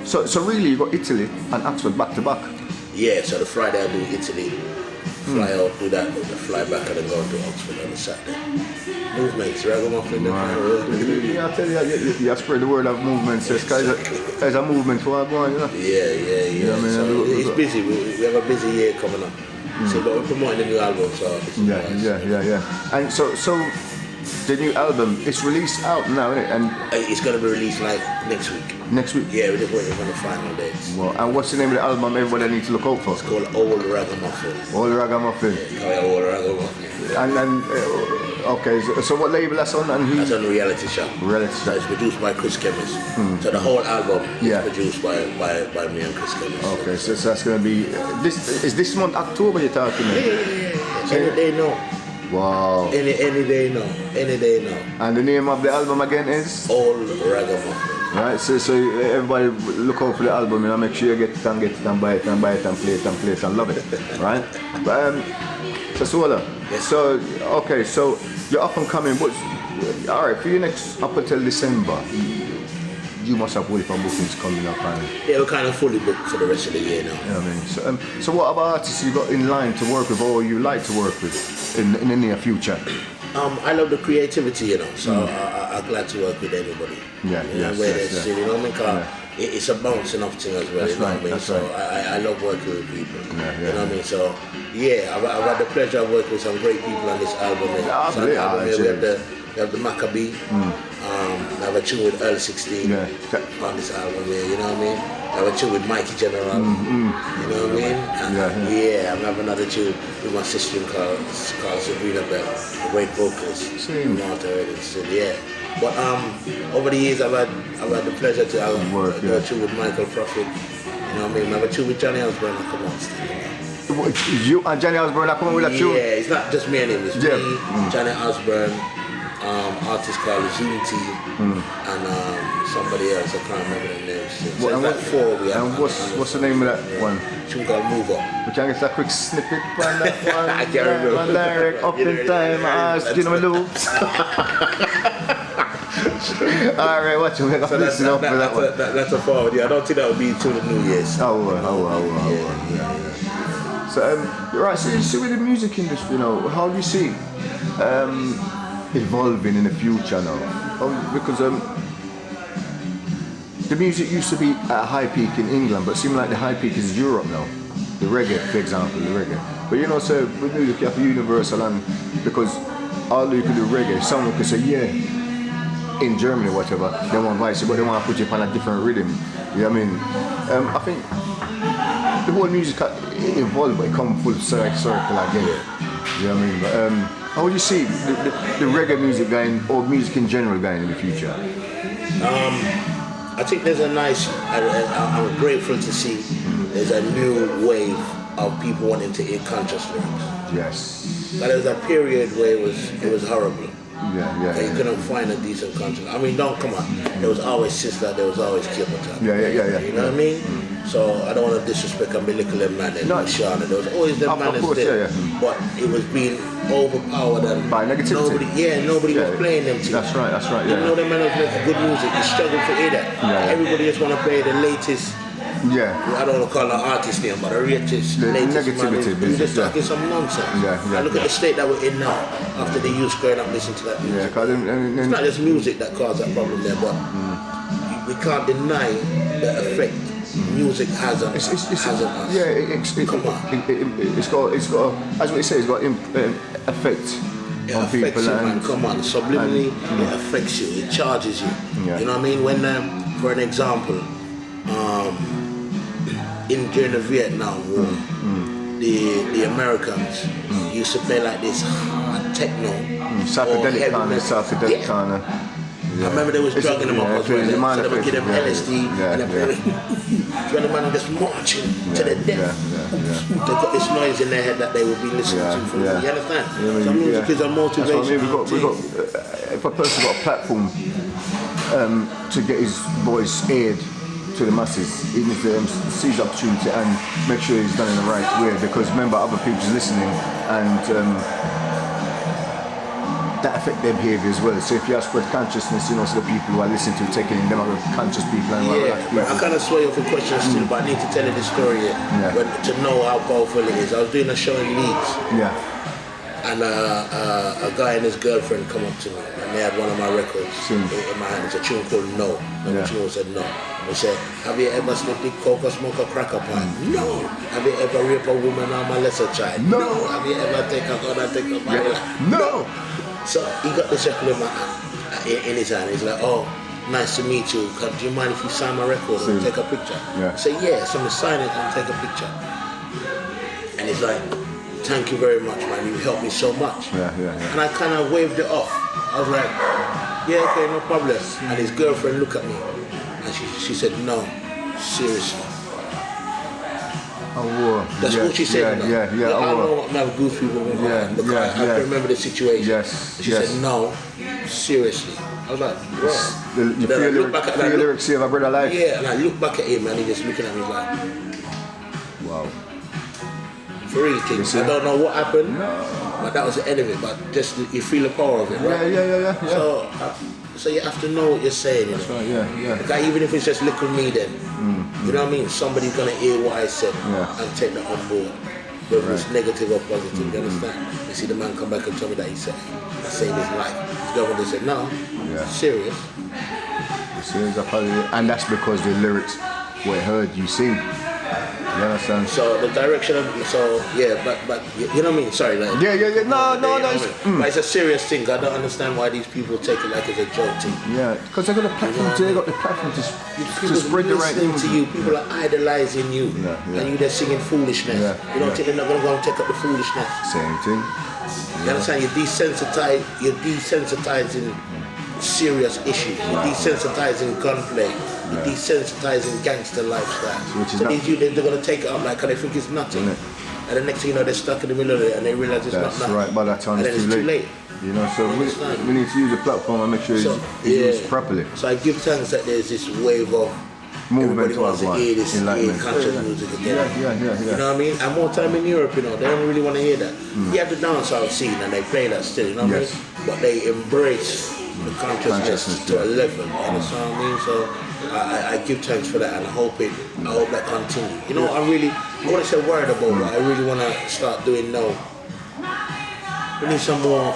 [SPEAKER 1] So really you got Italy and Oxford back to back.
[SPEAKER 2] Yeah, so the Friday I do Italy, fly out, do that, fly back and then go to Oxford on the Saturday. Movements, RAGGAMUFFIN.
[SPEAKER 1] Yeah, I tell you spread the word of movements. There's a movement for going, you know.
[SPEAKER 2] Yeah.
[SPEAKER 1] You know what I mean?
[SPEAKER 2] So it's busy. We have a busy year coming up. So, but we're promoting the new album, so this is nice.
[SPEAKER 1] Yeah. And so the new album, it's released out now, isn't it? And
[SPEAKER 2] it's gonna be released like next week.
[SPEAKER 1] Next week?
[SPEAKER 2] Yeah, we're just waiting for the final dates.
[SPEAKER 1] Well, and what's the name of the album everybody needs to look out for?
[SPEAKER 2] It's called Old RAGGAMUFFIN.
[SPEAKER 1] Old RAGGAMUFFIN.
[SPEAKER 2] Yeah, Old RAGGAMUFFIN.
[SPEAKER 1] And okay, so what label that's on? And who?
[SPEAKER 2] That's on Reality Shop.
[SPEAKER 1] Reality Shop.
[SPEAKER 2] It's produced by Chris Chemist. So the whole album is produced by me and Chris Chemist.
[SPEAKER 1] Okay, so that's gonna be this month October you're talking about?
[SPEAKER 2] Yeah. Any day no.
[SPEAKER 1] Wow.
[SPEAKER 2] Any day no.
[SPEAKER 1] And the name of the album again is?
[SPEAKER 2] Old RAGGAMUFFIN.
[SPEAKER 1] Right, so everybody look out for the album, you know, make sure you get it and buy it and play it and love it, right? But so Solo,
[SPEAKER 2] yes.
[SPEAKER 1] So okay, so you're up and coming. All right, for your next up until December, you must have waited for bookings coming up, and
[SPEAKER 2] yeah, we're kind of fully booked for the rest of the year now.
[SPEAKER 1] You know what I mean? So what other artists you got in line to work with, or you like to work with in the near future?
[SPEAKER 2] I love the creativity, you know, so I'm glad to work with anybody. You know what I mean? It's a bouncing off thing as well, you know what I mean? So I love working with people, you know what I mean? So yeah, I've had the pleasure of working with some great people on this album. We have the Maccabee, I have a tune with Earl 16 on this album here, you know what I mean? I have a tune with Mikey General, you know what I mean? And I have another tune with my sister called Sabrina Bell, a great vocalist. But over the years I've had the pleasure to have a tune with Michael Prophet, you know what I mean? I have a tune with Johnny Osborne, come on,
[SPEAKER 1] You and Johnny Osborne are coming with a tune?
[SPEAKER 2] Yeah, it's not just me and him, it's me, Johnny Osborne, artist called Zoom Team, and somebody else, I can't remember the names. So four we have.
[SPEAKER 1] And what's the name of that one?
[SPEAKER 2] Tune called Move Up.
[SPEAKER 1] We can get a quick snippet from that one.
[SPEAKER 2] I can't remember.
[SPEAKER 1] One direct Upintime, you know, loops. Alright, watch it.
[SPEAKER 2] So that's a forward. Yeah, I don't think that will be until the New Year's.
[SPEAKER 1] Yeah. So right, so with the music industry, you know, how do you see evolving in the future now? Because the music used to be at a high peak in England, but it seems like the high peak is Europe now. The reggae, for example, But you know, so with music you have universal, and because although you can do reggae, someone could say, in Germany, whatever, they want vice, but they want to put you on a different rhythm. You know what I mean? I think the whole music evolved, but it come full circle again. You know what I mean? But how would you see the reggae music going, or music in general going in the future?
[SPEAKER 2] I think there's a nice, I'm grateful to see there's a new wave of people wanting to hear conscious lyrics.
[SPEAKER 1] Yes.
[SPEAKER 2] But there was a period where it was horrible.
[SPEAKER 1] Yeah.
[SPEAKER 2] You couldn't find a decent conscious. I mean, come on. There was always Sister, there was always Kibata.
[SPEAKER 1] Yeah.
[SPEAKER 2] You know what I mean? So I don't want to disrespect and belittle them man and Shana. There was always them man there. But it was being overpowered and
[SPEAKER 1] by negativity.
[SPEAKER 2] Nobody was playing them to.
[SPEAKER 1] That's right.
[SPEAKER 2] Even though them man was making good music, you struggle to hear that. Everybody just want to play the latest. I don't want to call an artist name, but the latest
[SPEAKER 1] negativity
[SPEAKER 2] man. You're just talking some nonsense. And look at the state that we're in now, after the youth growing up listening to that music. It's not just music that caused that problem there, but we can't deny the effect music has on us. Come on.
[SPEAKER 1] It's got, as we say, it's got effect on people.
[SPEAKER 2] Man. Come on, subliminally, it affects you, it charges you. You know what I mean? When, for an example, during the Vietnam War, the Americans used to play like this techno,
[SPEAKER 1] psychedelic kind of.
[SPEAKER 2] I remember they was drugging them up as well. So they would give them LSD and then the man just marching to the death. They got this noise in their head that they would be listening to. From, you understand? Some music is a motivation.
[SPEAKER 1] We got if a person got a platform to get his voice aired to the masses, he needs to seize the opportunity and make sure he's done in the right way, because remember, other people's listening and that affect their behaviour as well. So if you have spread consciousness, so the people who are listening to taking in them are conscious people and people.
[SPEAKER 2] I kind of swear off a question still, but I need to tell you the story to know how powerful it is. I was doing a show in Leeds. And a guy and his girlfriend come up to me, and they had one of my records in my hand. It's a tune called No. And the tune said no. They said, have you ever sniffed the coke or smoke a cracker pipe? No. Have you ever raped a woman or molested a child? No. Have you ever taken a gun and taken a body? No. So he got this record in his hand. He's like, oh, nice to meet you. Do you mind if you sign my record and take a picture? I say, yeah. So I sign it and take a picture. And he's like, thank you very much, man. You helped me so much. And I kind of waved it off. I was like, yeah, okay, no problem. And his girlfriend looked at me and she said, no, seriously. That's what she said. I don't know what my goofy woman was. I remember the situation. She said, no, seriously. I was like, bro.
[SPEAKER 1] You feel the lyrics of a brother life?
[SPEAKER 2] Yeah, and I looked back at him and he just looking at me like, wow. For real, things. I don't know what happened, but that was the end of it. But just you feel the power of it, right?
[SPEAKER 1] Yeah.
[SPEAKER 2] So you have to know what you're saying.
[SPEAKER 1] That's right.
[SPEAKER 2] Like, even if it's just little me, then you know what I mean. Somebody's gonna hear what I said and take that on board, whether it's negative or positive. You understand? You see the man come back and tell me that he said, I saved his life. His girlfriend said, no, serious.
[SPEAKER 1] And that's because the lyrics were heard. You see. You understand?
[SPEAKER 2] So the direction of but you know what I mean? Sorry, like
[SPEAKER 1] no.
[SPEAKER 2] But it's a serious thing. I don't understand why these people take it like it's a joke thing.
[SPEAKER 1] Yeah, because they got the platform. They got the platform to spread the right thing
[SPEAKER 2] to you. People are idolizing you, and you there singing foolishness. You don't think they're not gonna go and take up the foolishness?
[SPEAKER 1] Same thing.
[SPEAKER 2] You understand? You're desensitizing serious issues. You're desensitizing gunplay. You're desensitizing gangster lifestyle. So they're going to take it up like, they think it's nothing. And the next thing you know, they're stuck in the middle of it and they realize it's not nothing.
[SPEAKER 1] That's right, by that time it's too late. You know, so we need to use the platform and make sure it's used properly.
[SPEAKER 2] So I give thanks that there's this wave of movement towards to hear this conscious music again. You know what I mean? And more time in Europe, they don't really want to hear that. You have the dancehall scene and they play that still, you know what I mean? But they embrace the consciousness to a level, you understand what I mean? So I give thanks for that, and I hope that continues. You know what I want to say worried about, but I really want to start doing now. We need some more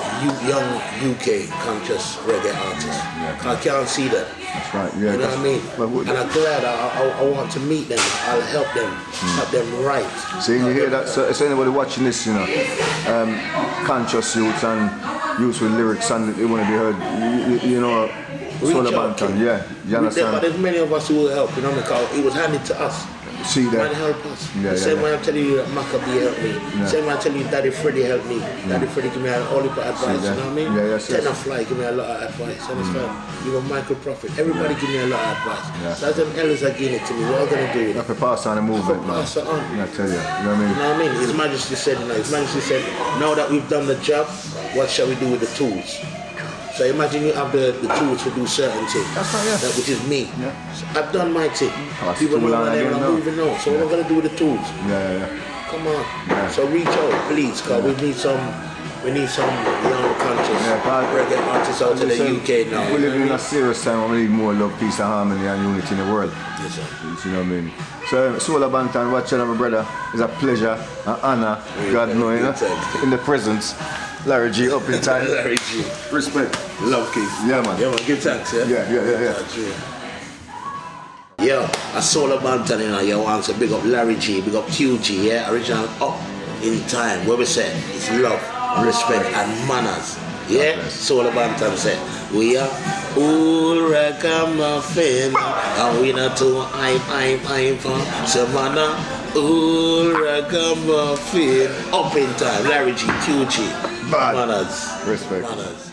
[SPEAKER 2] young UK conscious reggae artists. I can't see that.
[SPEAKER 1] That's right, yeah.
[SPEAKER 2] You know what I mean? And I'm glad I want to meet them. I'll help them write.
[SPEAKER 1] See, you hear that? So anybody watching this, conscious youths and youths with lyrics and they want to be heard, Solo Banton, you understand?
[SPEAKER 2] But there's many of us who will help, because it was handed to us.
[SPEAKER 1] See that?
[SPEAKER 2] Man help us.
[SPEAKER 1] Yeah,
[SPEAKER 2] The same
[SPEAKER 1] yeah.
[SPEAKER 2] way I'm telling you that Maccabee helped me.
[SPEAKER 1] Yeah.
[SPEAKER 2] Same way I'm telling you Daddy Freddie helped me. Daddy Freddie give me a whole heap of advice, you
[SPEAKER 1] that?
[SPEAKER 2] know what I mean?
[SPEAKER 1] Yeah, yes, yes.
[SPEAKER 2] Tenor Fly give me a lot of advice, understand? Even Michael Prophet, everybody give me a lot of advice.
[SPEAKER 1] Yeah.
[SPEAKER 2] So as them elders are giving it to me, what am I going to do with
[SPEAKER 1] You
[SPEAKER 2] it?
[SPEAKER 1] have to pass on the movement, man.
[SPEAKER 2] Pass it on.
[SPEAKER 1] I tell you. You know what I mean?
[SPEAKER 2] You know what I mean? His Majesty said, His Majesty said, now that we've done the job, what shall we do with the tools? So imagine you have the tools to do certain things.
[SPEAKER 1] That's right, yeah.
[SPEAKER 2] Which is me.
[SPEAKER 1] Yeah.
[SPEAKER 2] So I've done my thing.
[SPEAKER 1] Pass
[SPEAKER 2] People
[SPEAKER 1] the tool
[SPEAKER 2] know
[SPEAKER 1] on
[SPEAKER 2] my name
[SPEAKER 1] again
[SPEAKER 2] and
[SPEAKER 1] now.
[SPEAKER 2] I'm moving on. So what am I going to do with the tools?
[SPEAKER 1] Yeah.
[SPEAKER 2] Come on.
[SPEAKER 1] Yeah.
[SPEAKER 2] So reach out, please, because we need some young conscious reggae artists out to the UK now.
[SPEAKER 1] We live in a serious time where we need more love, peace and harmony and unity in the world.
[SPEAKER 2] Yes, sir.
[SPEAKER 1] You know what I mean? So Solo Banton, watching my brother, is a pleasure, an honor, God knowing, you know, in the presence. Larry G, Upintime.
[SPEAKER 2] Larry G.
[SPEAKER 1] Respect.
[SPEAKER 2] Love King.
[SPEAKER 1] Yeah, man.
[SPEAKER 2] Yeah, man. Give thanks, yeah?
[SPEAKER 1] Yeah.
[SPEAKER 2] Yo, a Solo Banton, you know, you want to big up Larry G, big up QG, yeah? Original Up in Time. What we say? It's love, respect, and manners. Yeah? Solo Banton said, we are all ragamuffin, and we not too I'm for Savannah. All ragamuffin. Up in Time. Larry G, QG.
[SPEAKER 1] Bad.
[SPEAKER 2] Manners.
[SPEAKER 1] Respect.
[SPEAKER 2] Manners.